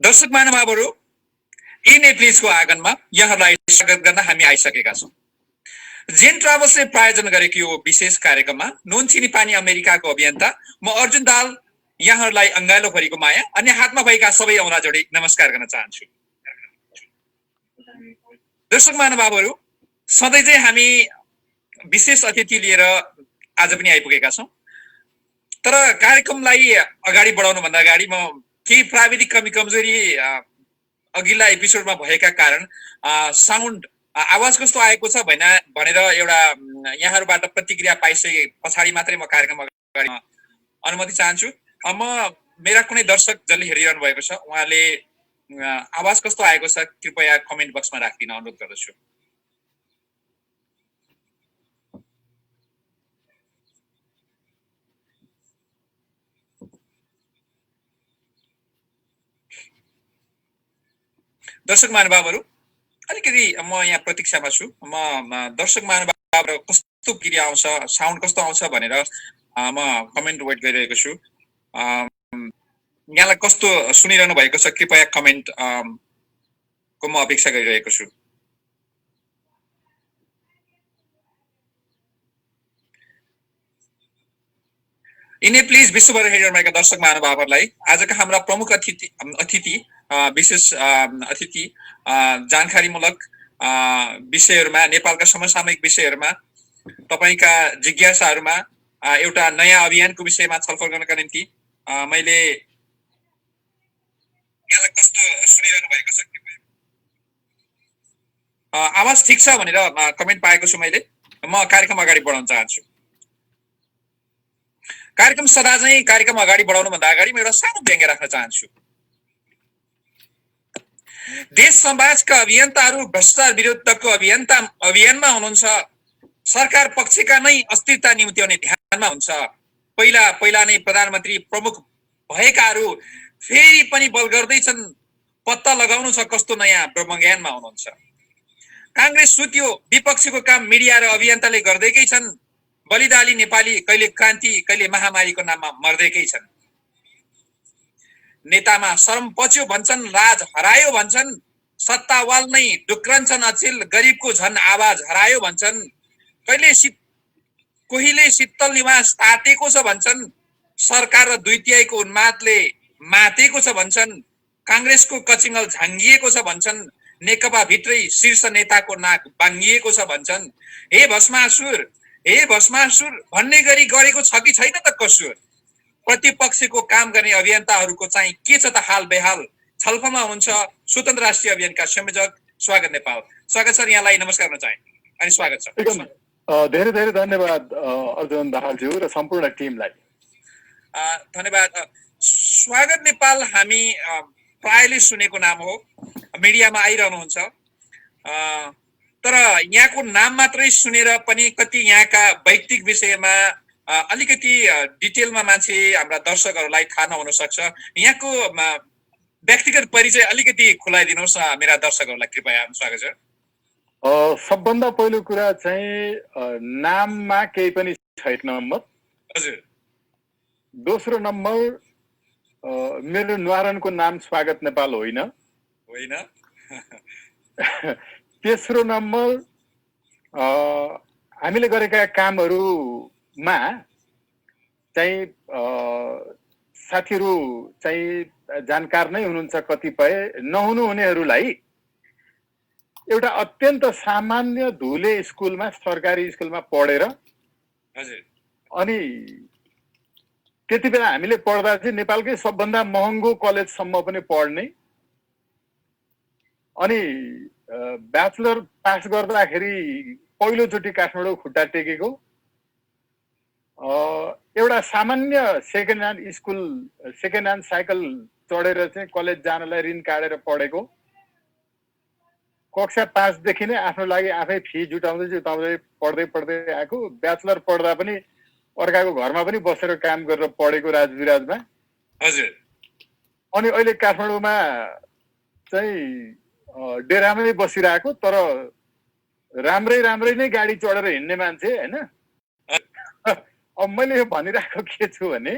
दर्शक महानुभावहरू, यी नेप्लिजको आँगनमा यहाँलाई स्वागत गर्न हामी आइसकेका छौँ। जेन ट्राभल्सले प्रायोजन गरेको यो विशेष कार्यक्रममा नुन चिनी पानी अमेरिकाको अभियन्ता म अर्जुन दाल यहाँहरूलाई अंगालो भरिको माया अनि हातमा भएका सबै औँला जोडी नमस्कार गर्न चाहन्छु। दर्शक महानुभावहरू, सधैँ चाहिँ हामी विशेष अतिथि लिएर आज पनि आइपुगेका छौँ। तर कार्यक्रमलाई अगाडि बढाउनु भन्दा अगाडि म केही प्राविधिक कमी कमजोरी अघिल्ला एपिसोडमा भएका कारण साउन्ड आवाज कस्तो आएको छ भनेर एउटा यहाँहरूबाट प्रतिक्रिया पाइसके पछाडि मात्रै म कार्यक्रम अगाडि अनुमति चाहन्छु। मेरा कुनै दर्शक जसले हेरिरहनु भएको छ उहाँले आवाज कस्तो आएको छ कृपया कमेन्ट बक्समा राखिदिन अनुरोध गर्दछु। दर्शक महानुभावहरू, अलिकति म यहाँ प्रतीक्षामा छु। म दर्शक महानुभावहरू कस्तो क्रिया आउँछ, साउन्ड कस्तो आउँछ भनेर म कमेन्ट वेट गरिरहेको छु। यहाँलाई कस्तो सुनिरहनु भएको छ कृपया कमेन्ट को म अपेक्षा गरिरहेको छु। यिनै प्लिज विश्वभर हेरिरहेका दर्शक महानुभावहरूलाई आजका हाम्रा प्रमुख अतिथि विशेष अतिथि जानकारीमूलक विषयहरूमा, नेपालका समसामयिक विषयहरूमा, तपाईका जिज्ञासाहरूमा एउटा नयाँ अभियानको विषयमा छलफल गर्नका निम्ति मैले यहाँलाई कस्तो सुनिरहनु भएको छ आवाज ठिक छ भनेर कमेन्ट पाएको छु मैले। म कार्यक्रम अगाडि बढाउन चाहन्छु। कार्यक्रम सदा चाहिँ कार्यक्रम अगाडि बढाउनु भन्दा अगाडि म एउटा सानो व्यङ्ग्य राख्न चाहन्छु। देश समाजका अभियन्ताहरू भ्रष्टाचार विरुद्धको अभियानमा हुनुहुन्छ। सरकार पक्षका नै अस्थिरता निम्त्याउने ध्यानमा हुन्छ। पहिला नै प्रधानमन्त्री प्रमुख भएकाहरू फेरि पनि बल गर्दैछन्। पत्ता लगाउनु छ कस्तो नयाँ ब्रह्मज्ञानमा हुनुहुन्छ। कांग्रेस सुत्यो, विपक्षीको काम मिडिया र अभियन्ताले गर्दैकै छन्। बलिदाली नेपाली कहिले क्रान्ति कहिले महामारीको नाममा मर्दैकै छन्। नेतामा शरम पच्यो भन्छन्, राज हरायो भन्छन्। सत्तावाल नै डुक्रन्छन् अचिल, गरिबको झन आवाज हरायो भन्छन्। कोहीले शीतल निवास तातेको छ भन्छन्। सरकार र द्वितीयको उन्मादले मातेको छ भन्छन्। कांग्रेसको कचिङ्गल झाङ्गिएको छ भन्छन्। नेकपा भित्रै शीर्ष नेताको नाक बाङ्गिएको छ भन्छन्। हे भस्मासुर भन्ने गरी गरेको छ कि छैन त कसुर। प्रतिपक्षको काम गर्ने अभियन्ताहरूको चाहिँ के छ त हाल बेहाल। छलफलमा हुनुहुन्छ स्वतन्त्र राष्ट्रिय अभियानका संयोजक स्वागत नेपाल। स्वागत सर, यहाँलाई नमस्कार गर्न चाहे अनि स्वागत छ। धेरै धेरै धन्यवाद अर्जुन दाहालज्यू र सम्पूर्ण टिमलाई धन्यवाद। स्वागत नेपाल हामी प्रायले सुनेको नाम हो, मिडियामा आइरहनुहुन्छ। तर यहाँको नाम मात्रै सुनेर पनि कति यहाँका वैयक्तिक विषयमा अलिकति डिटेलमा मान्छे हाम्रा दर्शकहरूलाई थाहा नहुन सक्छ। यहाँको व्यक्तिगत परिचय अलिकति खुलाइदिनुहोस् मेरा दर्शकहरूलाई कृपया। स्वागत छ। सबभन्दा पहिलो कुरा चाहिँ नाममा केही पनि छैन नम्बर। हजुर। दोस्रो नम्बर मेरो न्वारानको नाम स्वागत नेपाल होइन। तेस्रो नम्बर हामीले गरेका कामहरूमा चाहिँ साथीहरू चाहिँ जानकार नै हुनुहुन्छ। कतिपय नहुनु हुनेहरूलाई एउटा अत्यन्त सामान्य धुले स्कुलमा, सरकारी स्कुलमा पढेर अनि त्यति बेला हामीले पढ्दा चाहिँ नेपालकै सबभन्दा महँगो कलेजसम्म पनि पढ्ने अनि ब्याचलर पास गर्दाखेरि पहिलोचोटि काठमाडौँ खुट्टा टेकेको एउटा सामान्य सेकेन्ड ह्यान्ड साइकल चढेर चाहिँ कलेज जानलाई ऋण काटेर पढेको। कक्षा 5 देखि नै आफ्नो लागि आफै फी जुटाउँदै पढ्दै आएको। ब्याचलर पढ्दा पनि अर्काको घरमा पनि बसेर काम गरेर पढेको राजविराजमा। हजुर। अनि अहिले काठमाडौँमा चाहिँ डेरामै बसिरहेको, तर राम्रै नै गाडी चढेर हिँड्ने मान्छे हैन। अब मैले यो भनिरहेको के छु भने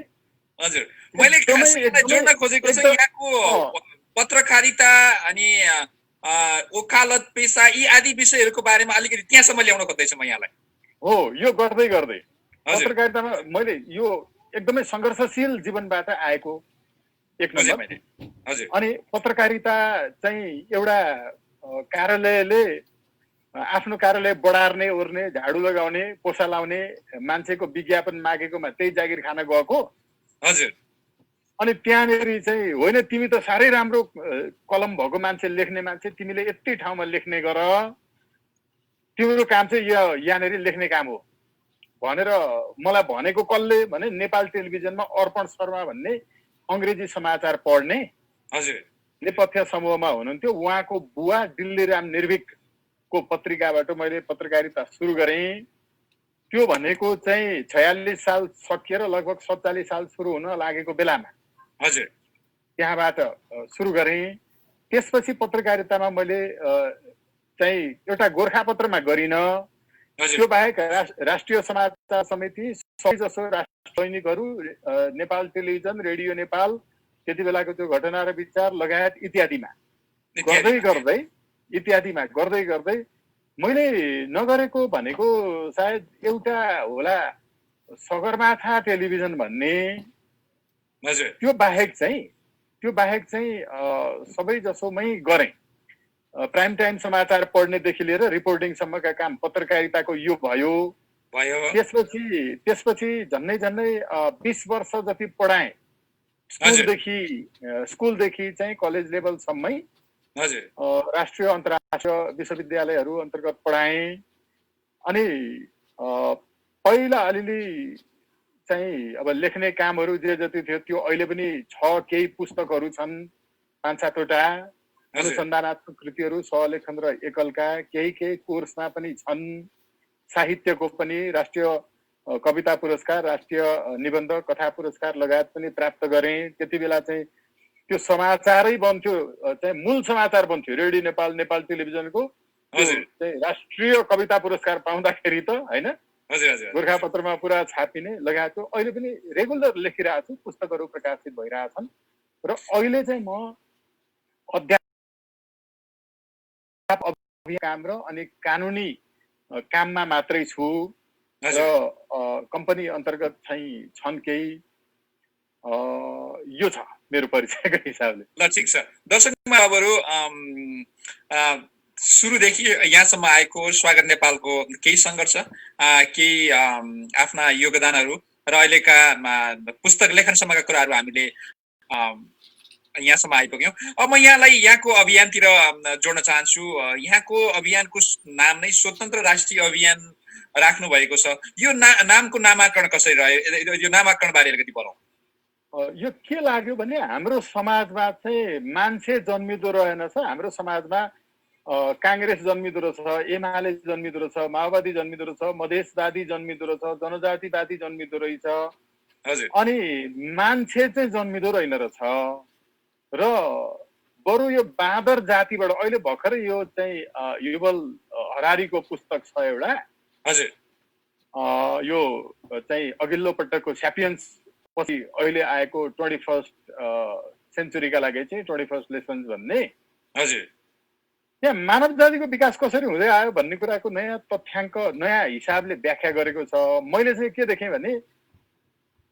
हजुर, मैले जोड्न खोजेको चाहिँ यहाँको पत्रकारिता अनि वकालत पेसा यी आदि विषयहरूको बारेमा अलिकति त्यहाँसम्म ल्याउन खोज्दैछु म यहाँलाई। हो, यो गर्दै गर्दै पत्रकारितामा मैले यो एकदमै सङ्घर्षशील जीवनबाट आएको एक नम्बर। अनि पत्रकारिता चाहिँ एउटा कार्यालयले आफ्नो कार्यालय बढार्ने ओर्ने झाडु लगाउने पोसा लाउने मान्छेको विज्ञापन मागेकोमा त्यही जागिर खान गएको। हजुर। अनि त्यहाँनिर चाहिँ होइन तिमी त साह्रै राम्रो कलम भएको मान्छे लेख्ने मान्छे, तिमीले यति ठाउँमा लेख्ने गर, तिम्रो काम चाहिँ यहाँनिर लेख्ने काम हो भनेर मलाई भनेको कसले भने नेपाल टेलिभिजनमा अर्पण शर्मा भन्ने अङ्ग्रेजी समाचार पढ्ने नेपथ्य समूहमा हुनुहुन्थ्यो। उहाँको बुवा दिल्लीराम निर्भिकको पत्रिकाबाट मैले पत्रकारिता सुरु गरेँ। त्यो भनेको चाहिँ 46 साल सकिएर लगभग 47 साल सुरु हुन लागेको बेलामा त्यहाँबाट सुरु गरेँ। त्यसपछि पत्रकारितामा मैले चाहिँ एउटा गोर्खापत्रमा गरिन, त्यो बाहेक राष्ट्रिय समाचार समिति, सबै जसो राष्ट्र दैनिकहरू, नेपाल टेलिभिजन, रेडियो नेपाल, त्यति बेलाको त्यो घटना र विचार लगायत इत्यादिमा गर्दै गर्दै मैले नगरेको भनेको सायद एउटा होला सगरमाथा टेलिभिजन भन्ने, त्यो बाहेक चाहिँ सबै जसोमै गरेँ। प्राइम टाइम समाचार पढ्नेदेखि लिएर रिपोर्टिङसम्मका काम पत्रकारिताको यो भयो। त्यसपछि झन्नै 20 वर्ष जति पढाएँ, स्कुलदेखि चाहिँ कलेज लेभलसम्मै राष्ट्रिय अन्तर्राष्ट्रिय विश्वविद्यालयहरू अन्तर्गत पढाएँ। अनि पहिला अलिअलि चाहिँ अब लेख्ने कामहरू जे जति थियो त्यो अहिले पनि छ। केही पुस्तकहरू छन्, 5-7वटा अनुसन्धानात्मक कृतिहरू, सहलेखन र एकलका, केही कोर्समा पनि छन्। साहित्यको पनि राष्ट्रिय कविता पुरस्कार, राष्ट्रिय निबन्ध कथा पुरस्कार लगायत पनि प्राप्त गरेँ। त्यति बेला चाहिँ त्यो समाचारै बन्थ्यो, चाहिँ मूल समाचार बन्थ्यो रेडियो नेपाल, नेपाल टेलिभिजनको चाहिँ राष्ट्रिय कविता पुरस्कार पाउँदाखेरि त होइन, गोर्खापत्रमा पुरा छापिने लगायतको। अहिले पनि रेगुलर लेखिरहेको छु, पुस्तकहरू प्रकाशित भइरहेछन्। र अहिले चाहिँ म काम र अनि कानुनी काममा मात्रै छु र कम्पनी अन्तर्गत चाहिँ छन् केही। यो छ मेरो परिचयको हिसाबले। ल ठिक छ। दर्शक महानुभावहरू, सुरुदेखि यहाँसम्म आएको स्वागत नेपालको केही सङ्घर्ष, केही आफ्ना योगदानहरू र अहिलेका पुस्तक लेखनसम्मका कुराहरू हामीले यहाँसम्म आइपुग्यौँ। अब म यहाँलाई यहाँको अभियानतिर जोड्न चाहन्छु। यहाँको अभियानको नाम नै स्वतन्त्र राष्ट्रिय अभियान राख्नु भएको छ। यो नामको नामाकरण कसरी रह्यो? यो नामाकरण बारे अलिकति बोलौँ। यो के लाग्यो भने हाम्रो समाजमा चाहिँ मान्छे जन्मिँदो रहेनछ। हाम्रो समाजमा काङ्ग्रेस जन्मिँदो रहेछ, एमाले जन्मिँदो रहेछ, माओवादी जन्मिँदो रहेछ, मधेसवादी जन्मिँदो रहेछ, जनजातिवादी जन्मिँदो रहेछ, अनि मान्छे चाहिँ जन्मिँदो रहेन रहेछ। र बरु यो बाँदर जातिबाट अहिले भर्खरै यो चाहिँ युवल हरारीको पुस्तक छ एउटा, यो चाहिँ अघिल्लो पटकको स्यापियन्स पछि अहिले आएको 21st सेन्चुरीका लागि चाहिँ 21st लेसन्स भन्ने, यहाँ मानव जातिको विकास कसरी हुँदै आयो भन्ने कुराको नयाँ तथ्याङ्क, नयाँ हिसाबले व्याख्या गरेको छ। मैले चाहिँ के देखेँ भने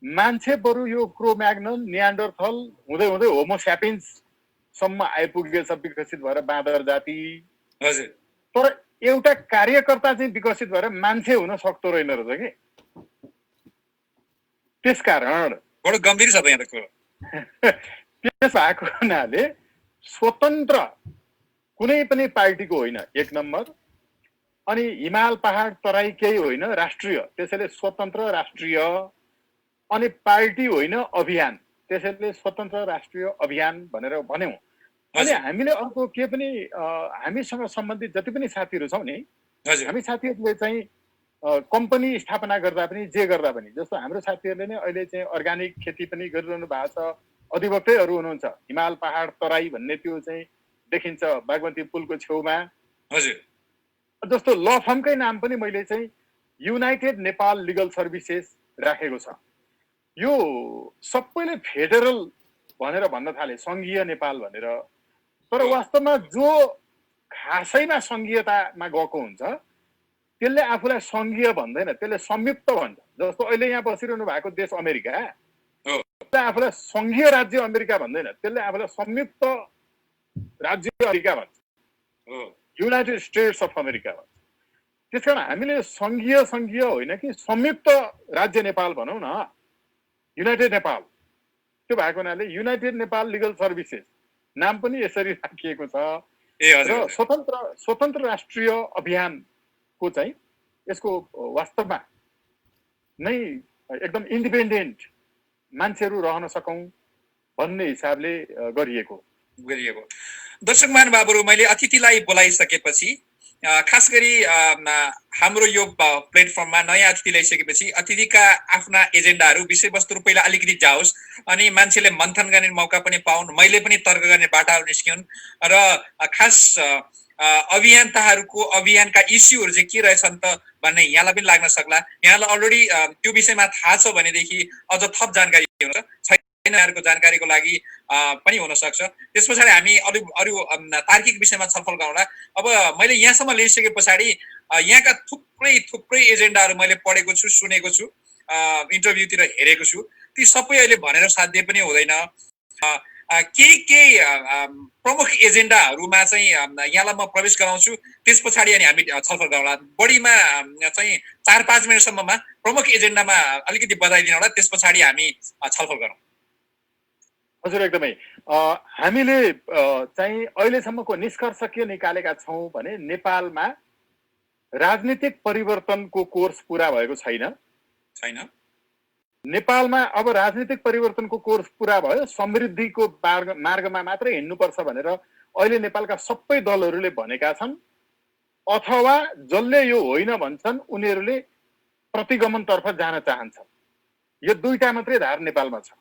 मान्छे बरु यो क्रोम्याग्नन, नियान्डरथल हुँदै हुँदै होमो स्यापियन्ससम्म आइपुगेछ विकसित भएर बाँदर जाति। तर एउटा कार्यकर्ता चाहिँ विकसित भएर मान्छे हुन सक्दो रहेन रहेछ कि। त्यसकारण बडो गम्भीर छ त यहाँ त कुरो। त्यस भएको हुनाले स्वतन्त्र कुनै पनि पार्टीको होइन एक नम्बर, अनि हिमाल पहाड तराई केही होइन, राष्ट्रिय, त्यसैले स्वतन्त्र राष्ट्रिय, अनि पार्टी होइन अभियान, त्यसैले स्वतन्त्र राष्ट्रिय अभियान भनेर भन्यौँ। अनि हामीले अर्को के पनि हामीसँग सम्बन्धित जति पनि साथीहरू छौँ नि, हामी साथीहरूले चाहिँ कम्पनी स्थापना गर्दा पनि जे गर्दा पनि, जस्तो हाम्रो साथीहरूले नै अहिले चाहिँ अर्ग्यानिक खेती पनि गरिरहनु भएको छ। अधिवक्तैहरू हुनुहुन्छ, हिमाल पहाड तराई भन्ने त्यो चाहिँ देखिन्छ बागमती पुलको छेउमा। जस्तो ल फर्मकै नाम पनि मैले चाहिँ युनाइटेड नेपाल लिगल सर्भिसेस राखेको छ। यो सबैले फेडरल भनेर भन्न थाले, सङ्घीय नेपाल भनेर। तर वास्तवमा जो खासैमा संघीयतामा गएको हुन्छ त्यसले आफूलाई संघीय भन्दैन, त्यसले संयुक्त भन्छ। जस्तो अहिले यहाँ बसिरहनु भएको देश अमेरिका, त्यसले आफूलाई संघीय राज्य अमेरिका भन्दैन, त्यसले आफूलाई संयुक्त राज्य अमेरिका भन्छ, युनाइटेड स्टेट्स अफ अमेरिका भन्छ। त्यसकारण हामीले संघीय होइन कि संयुक्त राज्य नेपाल भनौँ न, युनाइटेड नेपाल। त्यो भएको हुनाले युनाइटेड नेपाल लिगल सर्भिसेस नाम पनि यसरी राखिएको छ। र स्वतन्त्र राष्ट्रिय अभियानको चाहिँ यसको वास्तवमा नै एकदम इन्डिपेन्डेन्ट मान्छेहरू रहन सकौँ भन्ने हिसाबले गरिएको। दर्शक महानुभावहरू, मैले अतिथिलाई बोलाइसकेपछि खास गरी हाम्रो यो प्लेटफर्ममा नयाँ अतिथि ल्याइसकेपछि अतिथिका आफ्ना एजेन्डाहरू विषयवस्तुहरू पहिला अलिकति जाओस् अनि मान्छेले मन्थन गर्ने मौका पनि पाउन्, मैले पनि तर्क गर्ने बाटाहरू निस्किउन् र खास अभियन्ताहरूको अभियानका इस्युहरू चाहिँ के रहेछन् त भन्ने यहाँलाई पनि लाग्न सक्ला। यहाँलाई अलरेडी त्यो विषयमा थाहा छ भनेदेखि अझ थप जानकारी हुन्छ, यहाँहरूको जानकारीको लागि पनि हुन सक्छ। त्यस पछाडि हामी अरू तार्किक विषयमा छलफल गरौँला। अब मैले यहाँसम्म ल्याइसके पछाडि यहाँका थुप्रै एजेन्डाहरू मैले पढेको छु, सुनेको छु, इन्टरभ्यूतिर हेरेको छु। ती सबै अहिले भनेर साध्य पनि हुँदैन। केही प्रमुख एजेन्डाहरूमा चाहिँ यहाँलाई म प्रवेश गराउँछु, त्यस पछाडि अनि हामी छलफल गरौँला। बढीमा चाहिँ 4-5 मिनटसम्ममा प्रमुख एजेन्डामा अलिकति बताइदिनु होला, त्यस पछाडि हामी छलफल गरौँ। हजुर, एकदमै। हामीले चाहिँ अहिलेसम्मको निष्कर्ष के निकालेका छौँ भने नेपालमा राजनीतिक परिवर्तनको कोर्स पुरा भएको छैन। नेपालमा अब राजनीतिक परिवर्तनको कोर्स पुरा भयो, समृद्धिको मार्गमा मात्रै हिँड्नुपर्छ भनेर अहिले नेपालका सबै दलहरूले भनेका छन्, अथवा जसले यो होइन भन्छन् उनीहरूले प्रतिगमनतर्फ जान चाहन्छन्। यो दुईटा मात्रै धार नेपालमा छ।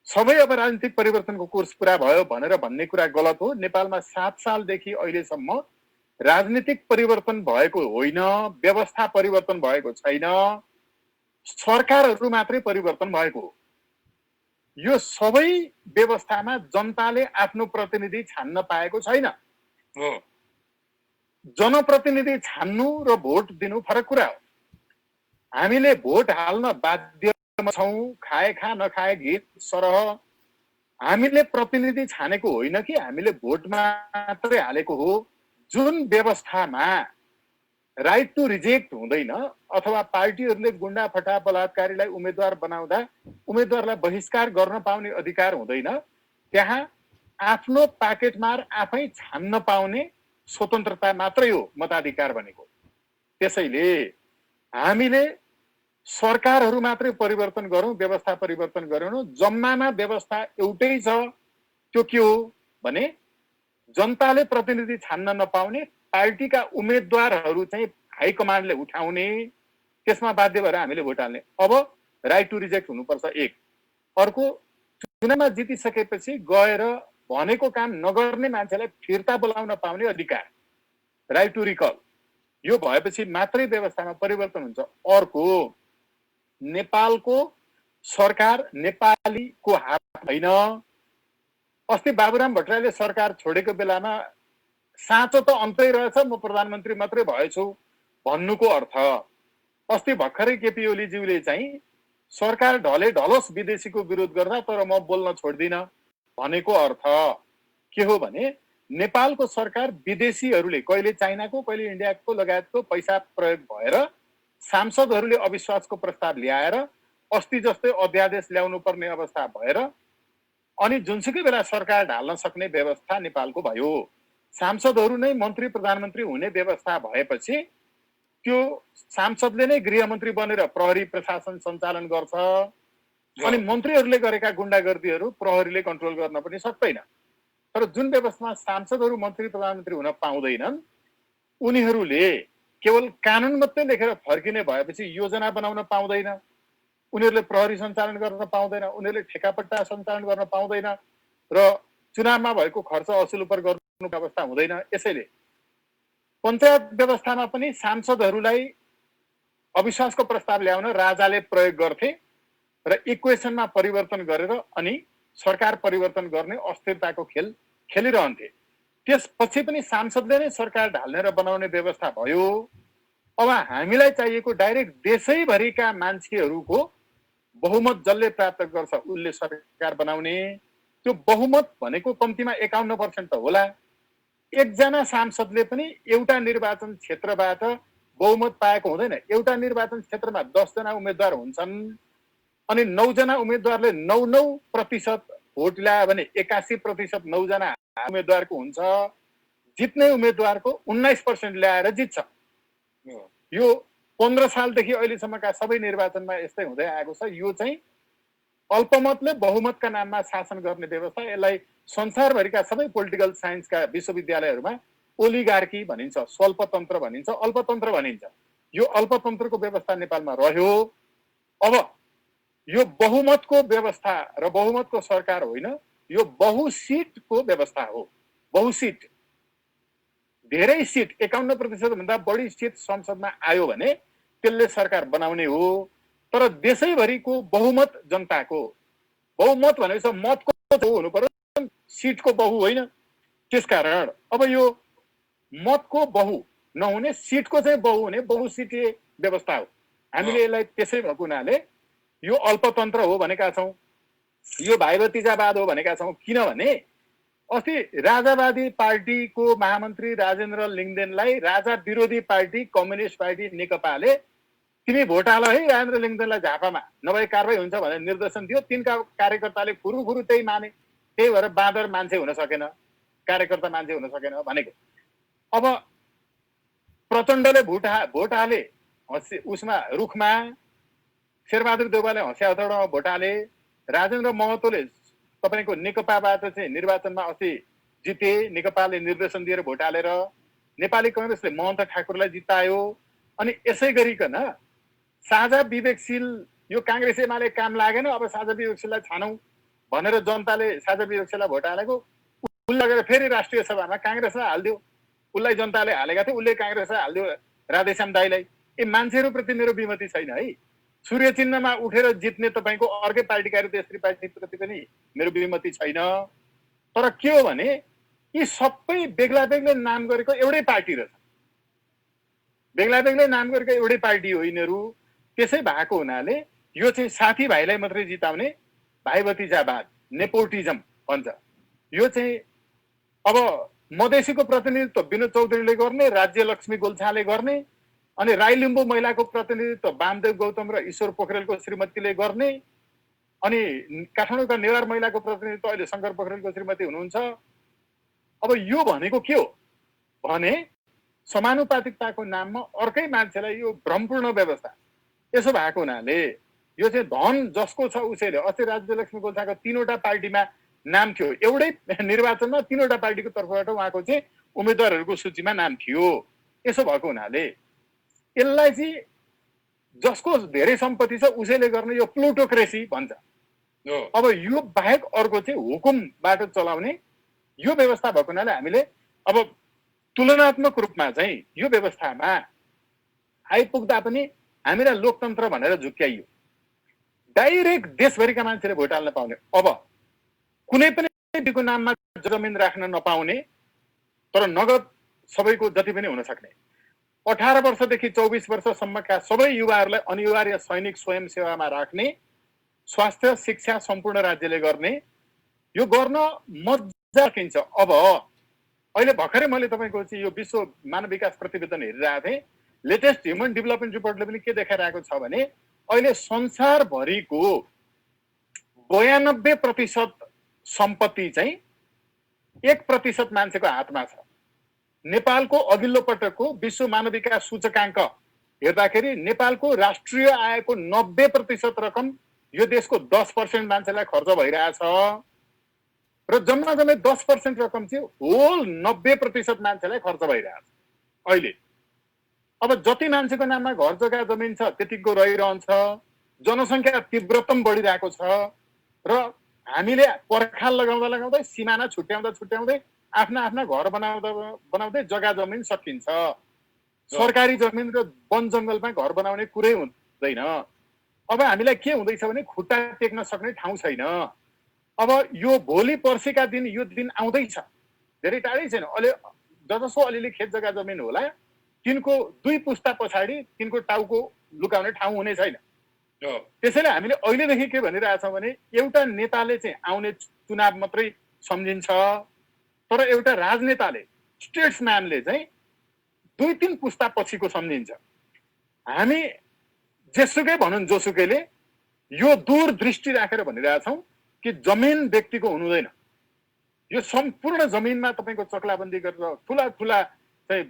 सबै अब राजनीतिक परिवर्तनको कोर्स पुरा भयो भनेर भन्ने कुरा गलत हो। नेपालमा 7 सालदेखि अहिलेसम्म राजनीतिक परिवर्तन भएको होइन, व्यवस्था परिवर्तन भएको छैन, सरकारहरू मात्रै परिवर्तन भएको हो। यो सबै व्यवस्थामा जनताले आफ्नो प्रतिनिधि छान्न पाएको छैन। जनप्रतिनिधि छान्नु र भोट दिनु फरक कुरा हो। हामीले भोट हाल्न बाध्य छौँ, खाए खा नखाए गीत सरह। हामीले प्रतिनिधि छानेको होइन कि हामीले भोट मात्रै हालेको हो। जुन व्यवस्थामा राइट टु रिजेक्ट हुँदैन अथवा पार्टीहरूले गुण्डा फटा बलात्कारीलाई उम्मेदवार बनाउँदा उम्मेदवारलाई बहिष्कार गर्न पाउने अधिकार हुँदैन, त्यहाँ आफ्नो पाकेटमार आफै छान्न पाउने स्वतन्त्रता मात्रै हो मताधिकार भनेको। त्यसैले हामीले सरकारहरू मात्रै परिवर्तन गरौँ, व्यवस्था परिवर्तन गरौँ। जम्मामा व्यवस्था एउटै छ। त्यो के हो भने जनताले प्रतिनिधि छान्न नपाउने, पार्टीका उम्मेदवारहरू चाहिँ हाइकमान्डले उठाउने, त्यसमा बाध्य भएर हामीले भोट हाल्ने। अब राइट टु रिजेक्ट हुनुपर्छ एक। अर्को, चुनावमा जितिसकेपछि गएर भनेको काम नगर्ने मान्छेलाई फिर्ता बोलाउन पाउने अधिकार, राइट टु रिकल। यो भएपछि मात्रै व्यवस्थामा परिवर्तन हुन्छ। अर्को, नेपालको सरकार नेपालीको हात होइन। अस्ति बाबुराम भट्टराईले सरकार छोडेको बेलामा साँचो त अन्तै रहेछ, म प्रधानमन्त्री मात्रै भएछु भन्नुको अर्थ, अस्ति भर्खरै केपी ओलीज्यूले चाहिँ सरकार ढले ढलोस् विदेशीको विरोध गर्दा तर म बोल्न छोड्दिनँ भनेको अर्थ के हो भने नेपालको सरकार विदेशीहरूले कहिले चाइनाको कहिले इन्डियाको लगायतको पैसा प्रयोग भएर सांसदहरूले अविश्वासको प्रस्ताव ल्याएर अस्ति जस्तै अध्यादेश ल्याउनु पर्ने अवस्था भएर अनि जुनसुकै बेला सरकार ढाल्न सक्ने व्यवस्था नेपालको भयो। सांसदहरू नै मन्त्री प्रधानमन्त्री हुने व्यवस्था भएपछि त्यो सांसदले नै गृहमन्त्री बनेर प्रहरी प्रशासन सञ्चालन गर्छ। अनि मन्त्रीहरूले गरेका गुण्डागर्दीहरू प्रहरीले कन्ट्रोल गर्न पनि सक्दैन। तर जुन व्यवस्थामा सांसदहरू मन्त्री प्रधानमन्त्री हुन पाउँदैनन्, उनीहरूले केवल कानुन मात्रै लेखेर फर्किने भएपछि योजना बनाउन पाउँदैन, उनीहरूले प्रहरी सञ्चालन गर्न पाउँदैन, उनीहरूले ठेकापट्टा सञ्चालन गर्न पाउँदैन र चुनावमा भएको खर्च असुलपर गर्नु अवस्था हुँदैन। यसैले पञ्चायत व्यवस्थामा पनि सांसदहरूलाई अविश्वासको प्रस्ताव ल्याउन राजाले प्रयोग गर्थे र इक्वेसनमा परिवर्तन गरेर अनि सरकार परिवर्तन गर्ने अस्थिरताको खेल खेलिरहन्थे। त्यसपछि पनि सांसदले नै सरकार ढाल्ने र बनाउने व्यवस्था भयो। अब हामीलाई चाहिएको डाइरेक्ट देशैभरिका मान्छेहरूको बहुमत जसले प्राप्त गर्छ उसले सरकार बनाउने। त्यो बहुमत भनेको कम्तीमा 51% त होला। एकजना सांसदले पनि एउटा निर्वाचन क्षेत्रबाट बहुमत पाएको हुँदैन। एउटा निर्वाचन क्षेत्रमा 10 जना उम्मेदवार हुन्छन् अनि 9 जना उम्मेदवारले 9% भोट ल्यायो भने 81% 9 जना उम्मेदवारको हुन्छ। जित्ने उम्मेदवारको 19% ल्याएर जित्छ। यो 15 सालदेखि अहिलेसम्मका सबै निर्वाचनमा यस्तै हुँदै आएको छ। यो चाहिँ अल्पमतले बहुमतका नाममा शासन गर्ने व्यवस्था। यसलाई संसारभरिका सबै पोलिटिकल साइन्सका विश्वविद्यालयहरूमा ओलिगार्की भनिन्छ, स्वल्पतन्त्र भनिन्छ, अल्पतन्त्र भनिन्छ। यो अल्पतन्त्रको व्यवस्था नेपालमा रह्यो। अब यो बहुमतको व्यवस्था र बहुमतको सरकार होइन, यो बहुसिटको व्यवस्था हो। बहुसिट, धेरै सिट 51% भन्दा बढी सिट संसदमा आयो भने त्यसले सरकार बनाउने हो। तर देशैभरिको बहुमत जनताको, बहुमत भनेपछि मतको हुनु पर्यो, सिटको बहु होइन। त्यसकारण अब यो मतको बहु नहुने, सिटको चाहिँ बहु हुने बहुसिटीय व्यवस्था हो। हामीले यसलाई त्यसै भएको हुनाले यो अल्पतन्त्र हो भनेका छौँ, यो भाइ भतिजावाद हो भनेका छौँ। किनभने अस्ति राजावादी पार्टीको महामन्त्री राजेन्द्र लिङ्गदेनलाई राजा विरोधी पार्टी कम्युनिस्ट पार्टी नेकपाले तिमी भोट हाल है राजेन्द्र लिङ्गदेनलाई झापामा, नभए कारवाही हुन्छ भनेर निर्देशन दियो। तिनका कार्यकर्ताले फुरुफुरु त्यही माने। त्यही भएर बाँदर मान्छे हुन सकेन, कार्यकर्ता मान्छे हुन सकेन भनेको। अब प्रचण्डले भोट हाले उसमा रुखमा, शेरबहादुर देउवाले हँसिया हथौडामा भोट हाले, राजेन्द्र महतोले तपाईँको नेकपाबाट चाहिँ निर्वाचनमा अस्ति जिते, नेकपाले निर्देशन दिएर भोट हालेर, नेपाली कङ्ग्रेसले महन्त ठाकुरलाई जितायो। अनि यसै गरिकन साझा विवेकशील, यो काङ्ग्रेस एमाले काम लागेन, अब साझा विवेकशीललाई छानौँ भनेर जनताले साझा विवेकशीललाई भोट हालेको। उसले लगेर फेरि राष्ट्रिय सभामा काङ्ग्रेसलाई हालिदियो। उसलाई जनताले हालेका थिए, उसले काङ्ग्रेसलाई हालिदियो राधेश्याम दाईलाई। मान्छेहरूप्रति मेरो विमति छैन है। सूर्य चिन्हमा उठेर जित्ने तपाईँको अर्कै पार्टीका तेस्री पार्टीप्रति पनि मेरो विमति छैन। तर के हो भने यी सबै बेग्ला बेग्लै नाम गरेको एउटै पार्टी रहेछ। बेग्ला बेग्लै नाम गरेको एउटै पार्टी हो यिनीहरू। त्यसै भएको हुनाले यो चाहिँ साथीभाइलाई मात्रै जिताउने भाइ भतिजावाद, नेपोटिजम भन्छ। यो चाहिँ अब मधेसीको प्रतिनिधित्व विनोद चौधरीले गर्ने, राज्यलक्ष्मी गोल्छाले गर्ने, अनि राई लिम्बू महिलाको प्रतिनिधित्व वामदेव गौतम र ईश्वर पोखरेलको श्रीमतीले गर्ने, अनि काठमाडौँका नेवार महिलाको प्रतिनिधित्व अहिले शङ्कर पोखरेलको श्रीमती हुनुहुन्छ। अब यो भनेको के हो भने समानुपातिकताको नाममा अर्कै मान्छेलाई यो भ्रमपूर्ण व्यवस्था। यसो भएको हुनाले यो चाहिँ धन जसको छ उसैले। अस्ति राज्यलक्ष्मी गोल्छाको 3वटा पार्टीमा नाम थियो, एउटै निर्वाचनमा 3वटा पार्टीको तर्फबाट उहाँको चाहिँ उम्मेदवारहरूको सूचीमा नाम थियो। यसो भएको हुनाले यसलाई चाहिँ जसको धेरै सम्पत्ति छ उसैले गर्ने यो प्लुटोक्रेसी भन्छ। अब यो बाहेक अर्को चाहिँ हुकुमबाट चलाउने यो व्यवस्था भएको हुनाले हामीले अब तुलनात्मक रूपमा चाहिँ यो व्यवस्थामा आइपुग्दा पनि हामीलाई लोकतन्त्र भनेर झुक्क्याइयो। डाइरेक्ट देशभरिका मान्छेले भोट हाल्न पाउने, अब कुनै पनि व्यक्तिको नाममा जमिन राख्न नपाउने, तर नगद सबैको जति पनि हुन सक्ने। 18 वर्षदेखि 24 वर्षसम्मका सबै युवाहरूलाई अनिवार्य सैनिक स्वयंसेवामा राख्ने, स्वास्थ्य शिक्षा सम्पूर्ण राज्यले गर्ने, यो गर्न मजा सकिन्छ। अब अहिले भर्खरै मैले तपाईँको चाहिँ यो विश्व मानव विकास प्रतिवेदन हेरिरहेको थिएँ। लेटेस्ट ह्युमन डेभलपमेन्ट रिपोर्टले पनि के देखाइरहेको छ भने अहिले संसारभरिको 92% सम्पत्ति चाहिँ 1% मान्छेको हातमा छ। नेपालको अघिल्लो पटकको विश्व मानव विकास सूचकाङ्क हेर्दाखेरि नेपालको राष्ट्रिय आयको 90% रकम यो देशको 10% मान्छेलाई खर्च भइरहेछ र जम्मा 10% रकम चाहिँ होल 90% मान्छेलाई खर्च भइरहेछ अहिले। अब जति मान्छेको नाममा घर जग्गा जमिन छ त्यतिको रहिरहन्छ, जनसङ्ख्या तीव्रतम बढिरहेको छ र हामीले पर्खाल लगाउँदा लगाउँदै सिमाना छुट्याउँदा छुट्याउँदै आफ्ना आफ्ना घर बनाउँदै जग्गा जमिन सकिन्छ। सरकारी जमिन र वन जङ्गलमा घर बनाउने कुरै हुँदैन। अब हामीलाई के हुँदैछ भने खुट्टा टेक्न सक्ने ठाउँ छैन। अब यो भोलि पर्सिका दिन यो दिन आउँदैछ धेरै टाढै छैन। अहिले जसो अलिअलि खेत जग्गा जमिन होला तिनको 2 पुस्ता पछाडि तिनको टाउको लुकाउने ठाउँ हुने छैन। त्यसैले हामीले अहिलेदेखि के भनिरहेछौँ भने एउटा नेताले चाहिँ आउने चुनाव मात्रै सम्झिन्छ, तर एउटा राजनेताले स्टेट्सम्यानले चाहिँ 2-3 पुस्ता पछिको सम्झिन्छ। हामी जेसुकै भनौँ जोसुकैले यो दूरदृष्टि राखेर भनिरहेछौँ कि जमिन व्यक्तिको हुनुहुँदैन। यो सम्पूर्ण जमिनमा तपाईँको चक्लाबन्दी गरेर ठुला ठुला चाहिँ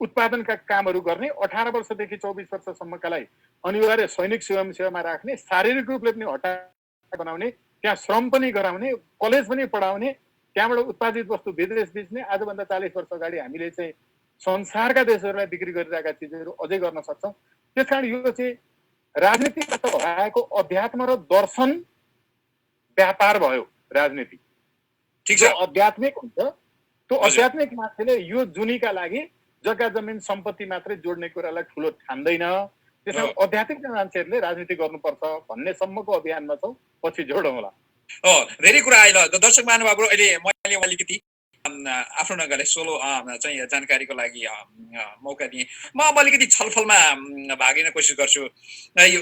उत्पादनका कामहरू गर्ने 18 वर्षदेखि 24 वर्षसम्मकालाई अनिवार्य सैनिक सेवामा राख्ने, शारीरिक रूपले पनि हटाएर बनाउने, त्यहाँ श्रम पनि गराउने, कलेज पनि पढाउने, त्यहाँबाट उत्पादित वस्तु विदेश बेच्ने। आजभन्दा 40 वर्ष अगाडि हामीले चाहिँ संसारका देशहरूलाई बिक्री गरिरहेका चिजहरू अझै गर्न सक्छौँ। त्यसकारण यो चाहिँ राजनीतिबाट हराएको अध्यात्म र दर्शन व्यापार भयो। राजनीति ठिक छ, आध्यात्मिक हुन्छ। त्यो आध्यात्मिक मान्छेले यो जुनीका लागि जग्गा जमिन सम्पत्ति मात्रै जोड्ने कुरालाई ठुलो ठान्दैन। त्यसैले आध्यात्मिक मान्छेहरूले राजनीति गर्नुपर्छ भन्ने सम्मको अभियानमा छौँ। पछि जोडौँ होला। धेरै कुरा आइल। दर्शक महानुभावहरू, अहिले मैले अलिकति आफ्नो ढङ्गले सोलो चाहिँ जानकारीको लागि मौका दिएँ। म अब अलिकति छलफलमा भाग लिन कोसिस गर्छु।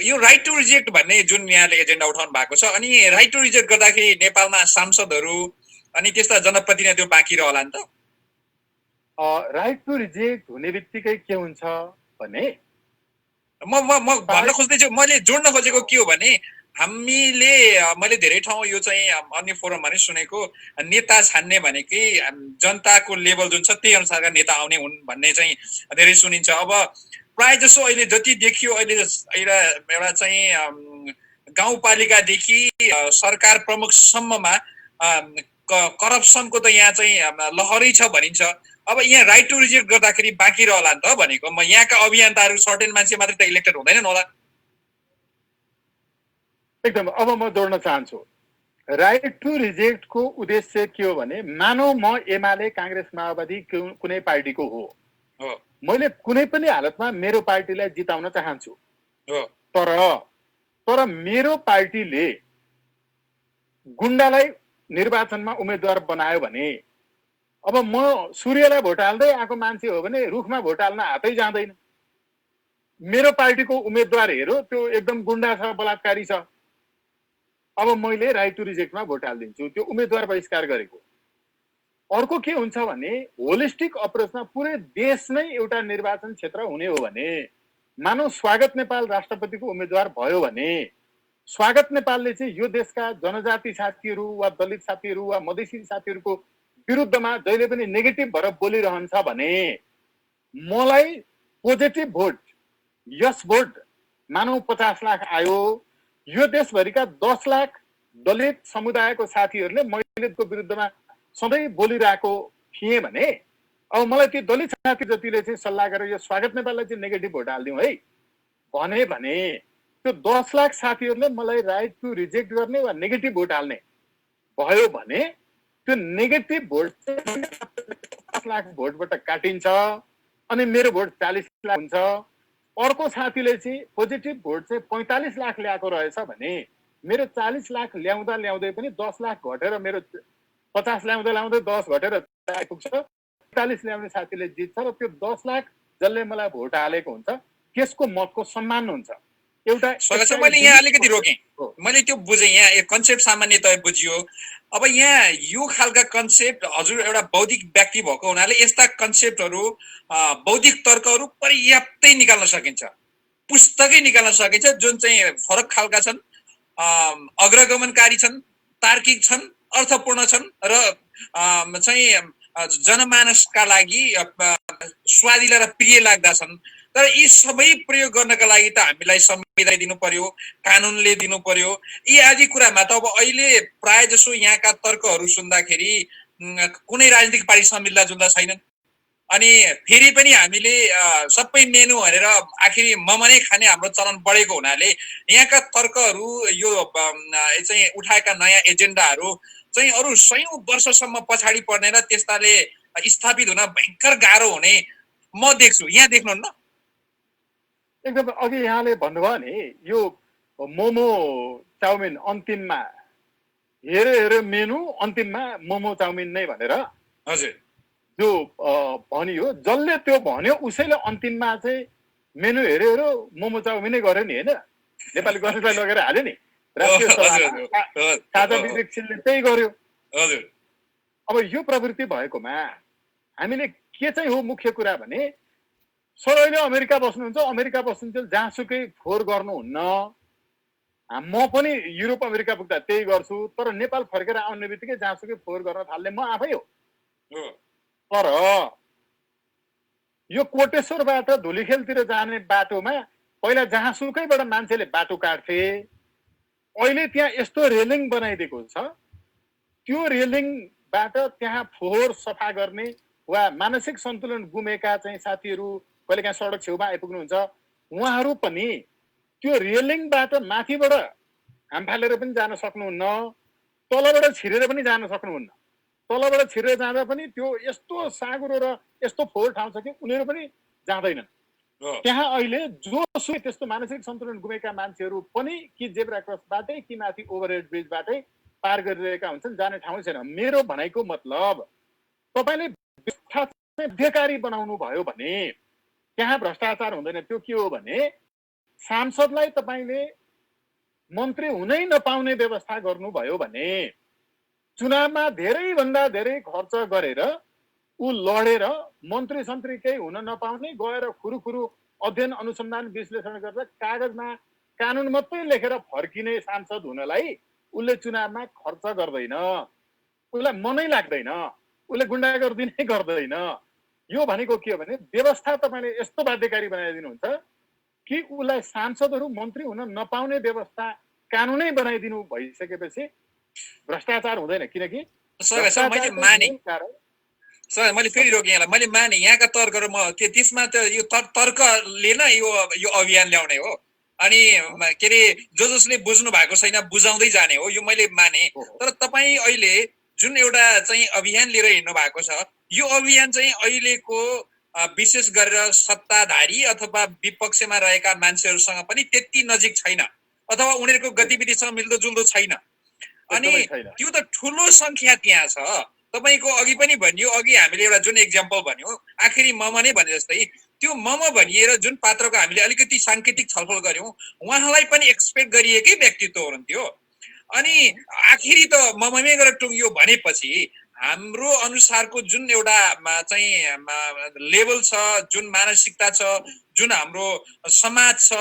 यो राइट टु रिजेक्ट भन्ने जुन यहाँले एजेन्डा उठाउनु भएको छ, अनि राइट टु रिजेक्ट गर्दाखेरि नेपालमा सांसदहरू अनि त्यस्ता जनप्रतिनिधिहरू बाँकी रहला नि त? राइट टु रिजेक्ट हुने बित्तिकै के हुन्छ भने म भन्न खोज्दैछु, मैले जोड्न खोजेको के हो भने मैले धेरै ठाउँ यो चाहिँ अन्य फोरममा नै सुनेको, नेता छान्ने भनेकै जनताको लेभल जुन छ त्यही अनुसारका नेता आउने हुन् भन्ने चाहिँ धेरै सुनिन्छ। अब प्राय जसो अहिले जति देखियो, अहिले एउटा चाहिँ गाउँपालिकादेखि सरकार प्रमुखसम्ममा करप्सनको त यहाँ चाहिँ लहरै छ भनिन्छ। अब यहाँ राइट टु रिजेक्ट गर्दाखेरि बाँकी रहला नि त भनेको। म यहाँका अभियन्ताहरू सर्टेन मान्छे मात्रै त इलेक्टेड हुँदैनन् होला। एकदम। अब म जोड्न चाहन्छु, राइट टु रिजेक्टको उद्देश्य के हो भने मानौ म एमाले काङ्ग्रेस माओवादी कुनै पार्टीको हो, मैले कुनै पनि हालतमा मेरो पार्टीलाई जिताउन चाहन्छु, तर मेरो पार्टीले गुण्डालाई निर्वाचनमा उम्मेदवार बनायो भने अब म सूर्यलाई भोट हाल्दै आएको मान्छे हो भने रुखमा भोट हाल्न हातै जाँदैन। मेरो पार्टीको उम्मेदवार हेरो त्यो एकदम गुण्डा छ, बलात्कारी छ, अब मैले राइट टु रिजेक्टमा भोट हालिदिन्छु, त्यो उम्मेदवार बहिष्कार गरेको। अर्को के हुन्छ भने होलिस्टिक अप्रोचमा पुरै देश नै एउटा निर्वाचन क्षेत्र हुने हो भने, मानव स्वागत नेपाल राष्ट्रपतिको उम्मेदवार भयो भने स्वागत नेपालले चाहिँ यो देशका जनजाति साथीहरू वा दलित साथीहरू वा मधेसी साथीहरूको विरुद्धमा जहिले पनि नेगेटिभ भएर बोलिरहन्छ भने मलाई पोजिटिभ भोट, यस भोट मानव 50 लाख आयो, यो देशभरिका 10 लाख दलित समुदायको साथीहरूले मैले को विरुद्धमा सधैँ बोलिरहेको थिएँ भने अब मलाई त्यो दलित साथी जतिले चाहिँ सल्लाह गरेर यो स्वागत नेपाललाई चाहिँ नेगेटिभ भोट हालिदिउँ है भने त्यो 10 लाख साथीहरूले मलाई राइट टु रिजेक्ट गर्ने वा नेगेटिभ भोट हाल्ने भयो भने त्यो नेगेटिभ भोट 50 लाख भोटबाट काटिन्छ अनि मेरो भोट 40 लाख हुन्छ। अर्को साथीले चाहिँ पोजिटिभ भोट चाहिँ 45 लाख ल्याएको रहेछ भने मेरो 40 लाख ल्याउँदै पनि 10 लाख घटेर मेरो 50 ल्याउँदै 10 घटेर आइपुग्छ, 45 ल्याउने साथीले जित्छ र त्यो 10 लाख जसले मलाई भोट हालेको हुन्छ त्यसको मतको सम्मान हुन्छ। एउटा मैले यहाँ अलिकति रोकेँ, मैले त्यो बुझेँ, यहाँ कन्सेप्ट सामान्यतया बुझियो। अब यहाँ यो खालका कन्सेप्ट हजुर एउटा बौद्धिक व्यक्ति भएको हुनाले यस्ता कन्सेप्टहरू बौद्धिक तर्कहरू पर्याप्तै निकाल्न सकिन्छ, पुस्तकै निकाल्न सकिन्छ जुन चाहिँ फरक खालका छन्, अग्रगमनकारी छन्, तार्किक छन्, अर्थपूर्ण छन् र चाहिँ जनमानसका लागि स्वादिला र प्रिय लाग्दा छन्। तर यी सबै प्रयोग गर्नका लागि त हामीलाई संविधान दिनु पर्यो, कानुनले दिनु पर्यो। यी आदि कुरामा त अब अहिले प्राय जसो यहाँका तर्कहरू सुन्दाखेरि कुनै राजनीतिक पार्टीसँग मिल्दा जुल्दा छैनन्। अनि फेरि पनि हामीले सबै मेनु भनेर आखिरी ममनै खाने हाम्रो चलन बढेको हुनाले यहाँका तर्कहरू यो चाहिँ उठाएका नयाँ एजेन्डाहरू चाहिँ अरू 100 वर्षसम्म पछाडि पर्ने र त्यस्ताले स्थापित हुन भयङ्कर गाह्रो हुने म देख्छु। यहाँ देख्नुहुन्न? एकदम। अघि यहाँले भन्नुभयो नि यो मोमो चाउमिन अन्तिममा हेरे मेनु, अन्तिममा मोमो चाउमिन नै भनेर, हजुर जो भनियो, जसले त्यो भन्यो उसैले अन्तिममा चाहिँ मेनु हेऱ्यो हेऱ्यो मोमो चाउमिनै गर्यो नि होइन, नेपाली गणेशलाई लगेर हाल्यो नि राष्ट्रिय सभामा, साझा विवेकशीलले त्यही गर्यो। हजुर अब यो प्रवृत्ति भएकोमा हामीले के चाहिँ हो मुख्य कुरा भने, सर अहिले अमेरिका बस्नुहुन्छ, अमेरिका बस्नुहुन्छ जहाँसुकै फोहोर गर्नुहुन्न, म पनि युरोप अमेरिका पुग्दा त्यही गर्छु, तर नेपाल फर्केर आउने बित्तिकै जहाँसुकै फोहोर गर्न थाल्ने म आफै हो। तर यो कोटेश्वरबाट धुलीखेलतिर जाने बाटोमा पहिला जहाँसुकैबाट मान्छेले बाटो काट्थे, अहिले त्यहाँ यस्तो रेलिङ बनाइदिएको छ, त्यो रेलिङबाट त्यहाँ फोहोर सफा गर्ने वा मानसिक सन्तुलन गुमेका चाहिँ साथीहरू कहिलेकाहीँ सडक छेउमा आइपुग्नुहुन्छ, उहाँहरू पनि त्यो रेलिङबाट माथिबाट हाम फालेर पनि जान सक्नुहुन्न, तलबाट छिरेर पनि जान सक्नुहुन्न। तलबाट छिरेर जाँदा पनि त्यो यस्तो साँघुरो र यस्तो फोहोर ठाउँ छ कि उनीहरू पनि जाँदैनन्। त्यहाँ अहिले जोसुकै त्यस्तो मानसिक सन्तुलन गुमेका मान्छेहरू पनि कि जेब्रा क्रसबाटै कि माथि ओभरहेड ब्रिजबाटै पार गरिरहेका हुन्छन्, जाने ठाउँ छैन। मेरो भनाइको मतलब तपाईँले व्यवस्था बाध्यकारी बनाउनु भयो भने त्यहाँ भ्रष्टाचार हुँदैन। त्यो के हो भने सांसदलाई तपाईँले मन्त्री हुनै नपाउने व्यवस्था गर्नुभयो भने चुनावमा धेरैभन्दा धेरै खर्च गरेर ऊ लडेर मन्त्री सन्त्री केही हुन नपाउने, गएर खुरुखुरु अध्ययन अनुसन्धान विश्लेषण गरेर कागजमा कानुन मात्रै लेखेर फर्किने सांसद हुनलाई उसले चुनावमा खर्च गर्दैन, उसलाई मनै लाग्दैन, उसले गुन्डागर्दी नै गर्दैन। यो भनेको के हो भने व्यवस्था तपाईँले यस्तो बाध्यकारी बनाइदिनुहुन्छ कि उसलाई सांसदहरू मन्त्री हुन नपाउने व्यवस्था कानुनै बनाइदिनु भइसकेपछि भ्रष्टाचार हुँदैन। किनकि सर मैले फेरि रोकेँ यहाँलाई, मैले माने यहाँका तर्कहरू म त्यसमा त यो तर्कले न यो अभियान ल्याउने हो, अनि के अरे जसले बुझ्नु भएको छैन बुझाउँदै जाने हो, यो मैले माने। तर तपाईँ अहिले जुन एउटा चाहिँ अभियान लिएर हिँड्नु भएको छ, यो अभियान चाहिँ अहिलेको विशेष गरेर सत्ताधारी अथवा विपक्षमा रहेका मान्छेहरूसँग पनि त्यति नजिक छैन, अथवा उनीहरूको गतिविधिसँग मिल्दोजुल्दो छैन। अनि त्यो त ठुलो संख्या त्यहाँ छ। तपाईँको अघि पनि भनियो, अघि हामीले एउटा जुन एक्जाम्पल भन्यो आखिरी मम नै भने जस्तै, त्यो मम भनिएर जुन पात्रको हामीले अलिकति साङ्केतिक छलफल गर्यौँ, उहाँलाई पनि एक्सपेक्ट गरिएकै व्यक्तित्व हुनुहुन्थ्यो। अनि आखिरी त मममै गरेर टुङ्गियो भनेपछि हाम्रो अनुसारको जुन एउटा चाहिँ लेभल छ, जुन मानसिकता छ, जुन हाम्रो समाज छ,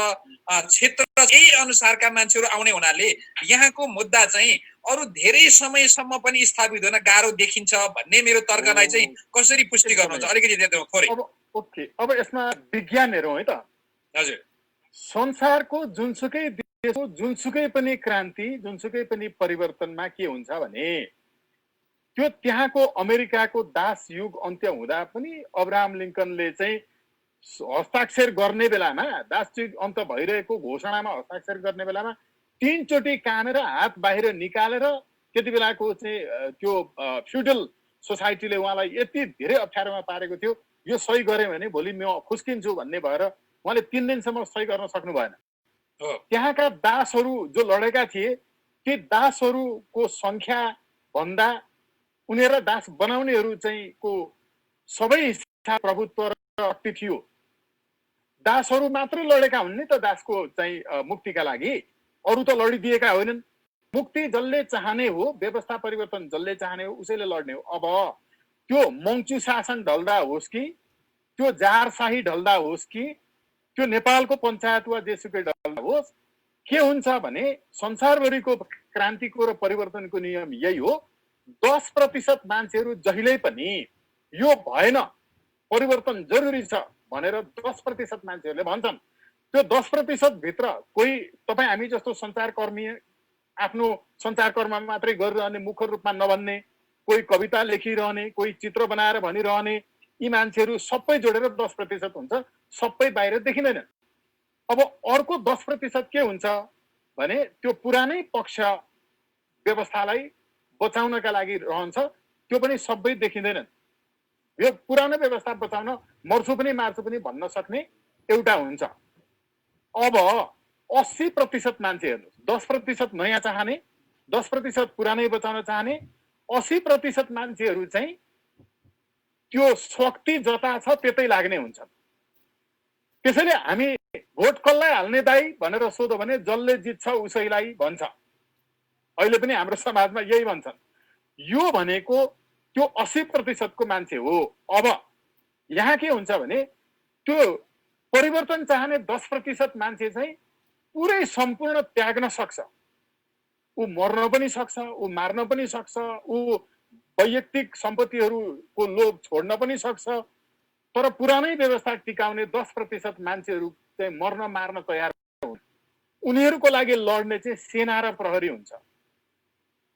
क्षेत्र यही अनुसारका मान्छेहरू आउने हुनाले यहाँको मुद्दा चाहिँ अरू धेरै समयसम्म पनि स्थापित हुन गाह्रो देखिन्छ भन्ने मेरो तर्कलाई चाहिँ कसरी पुष्टि गर्नुहुन्छ? अलिकति थोरै। ओके, अब यसमा विज्ञान हेरौँ है त। हजुर, संसारको जुनसुकै देशको जुनसुकै पनि क्रान्ति, जुनसुकै पनि परिवर्तनमा के हुन्छ भने त्यो त्यहाँको अमेरिकाको दास युग अन्त्य हुँदा पनि अब्राहम लिङ्कनले चाहिँ हस्ताक्षर गर्ने बेलामा, दास युग अन्त्य भइरहेको घोषणामा हस्ताक्षर गर्ने बेलामा 3 चोटि कामेर हात बाहिर निकालेर त्यति बेलाको चाहिँ त्यो फ्युडल सोसाइटीले उहाँलाई यति धेरै अप्ठ्यारोमा पारेको थियो, यो सही गरेँ भने भोलि म खुस्किन्छु भन्ने भएर उहाँले 3 दिनसम्म सही गर्न सक्नु भएन। त्यहाँका दासहरू जो लडेका थिए ती दासहरूको सङ्ख्या भन्दा उनीहरूलाई दास बनाउनेहरू चाहिँ को सबै इच्छा प्रभुत्व र शक्ति थियो। दासहरू मात्रै लडेका हुन् नि त दासको चाहिँ मुक्तिका लागि, अरू त लडिदिएका होइनन्। मुक्ति जसले चाहने हो, व्यवस्था परिवर्तन जसले चाहने हो उसैले लड्ने हो। अब त्यो मङ्चु शासन ढल्दा होस् कि त्यो जारशाही ढल्दा होस् कि त्यो नेपालको पञ्चायत वा जेसुकै ढल्दा होस्, के हुन्छ भने संसारभरिको क्रान्तिको र परिवर्तनको नियम यही हो। 10% मान्छेहरू जहिल्यै पनि यो भएन, परिवर्तन जरुरी छ भनेर 10% मान्छेहरूले भन्छन्। त्यो 10% भित्र कोही तपाईँ हामी जस्तो सञ्चारकर्मी आफ्नो सञ्चारकर्म मात्रै गरिरहने, मुखर रूपमा नभन्ने, कोही कविता लेखिरहने, कोही चित्र बनाएर भनिरहने, यी मान्छेहरू सबै जोडेर 10% हुन्छ, सबै बाहिर देखिँदैन। अब अर्को 10% के हुन्छ भने त्यो पुरानै पक्ष व्यवस्थालाई बचाउनका लागि रहन्छ, त्यो पनि सबै देखिँदैनन्। यो पुरानो व्यवस्था बचाउन मर्छु पनि मार्छु पनि भन्न सक्ने एउटा हुन्छ। अब 80% मान्छे हेर्नुहोस्, 10% नयाँ चाहने, 10% पुरानै बचाउन चाहने, 80% मान्छेहरू चाहिँ त्यो शक्ति जता छ त्यतै लाग्ने हुन्छ। त्यसैले हामी भोट कसलाई हाल्ने दाइ भनेर सोध्यो भने जसले जित्छ उसैलाई भन्छ। अहिले पनि हाम्रो समाजमा यही भन्छन्। यो भनेको त्यो 80% को मान्छे हो। अब यहाँ के हुन्छ भने त्यो परिवर्तन चाहने 10% मान्छे चाहिँ पुरै सम्पूर्ण त्याग्न सक्छ। ऊ मर्न पनि सक्छ, ऊ मार्न पनि सक्छ, ऊ वैयक्तिक सम्पत्तिहरूको लोभ छोड्न पनि सक्छ। तर पुरानै व्यवस्था टिकाउने 10% मान्छेहरू चाहिँ मर्न मार्न तयार हुन्। उनीहरूको लागि लड्ने चाहिँ सेना र प्रहरी हुन्छ।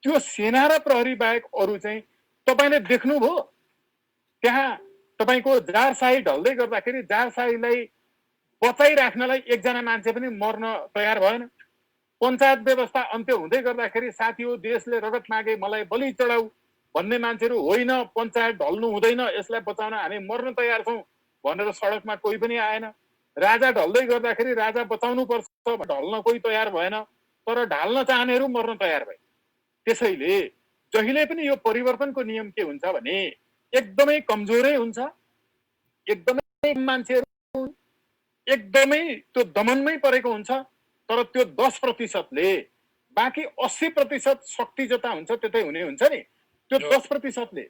त्यो सेना र प्रहरी बाहेक अरू चाहिँ तपाईले देख्नुभयो त्यहाँ तपाईको जारशाही ढल्दै गर्दाखेरि जारशाहीलाई बचाइराख्नलाई एकजना मान्छे पनि मर्न तयार भएन। पञ्चायत व्यवस्था अन्त्य हुँदै गर्दाखेरि साथी हो देशले रगत मागे मलाई बलि चढाऊ भन्ने मान्छेहरू होइन पञ्चायत ढल्नु हुँदैन यसलाई बचाउन हामी मर्न तयार छौँ भनेर सडकमा कोही पनि आएन। राजा ढल्दै गर्दाखेरि राजा बचाउनु पर्छ ढल्न कोही तयार भएन। तर ढाल्न चाहनेहरू मर्न तयार भए। त्यसैले जहिले पनि यो परिवर्तनको नियम के हुन्छ भने एकदमै कमजोरै हुन्छ, एकदमै मान्छेहरू एकदमै त्यो दमनमै परेको हुन्छ। तर त्यो 10%ले बाँकी 80% शक्ति जता हुन्छ त्यतै हुने हुन्छ नि। त्यो 10%ले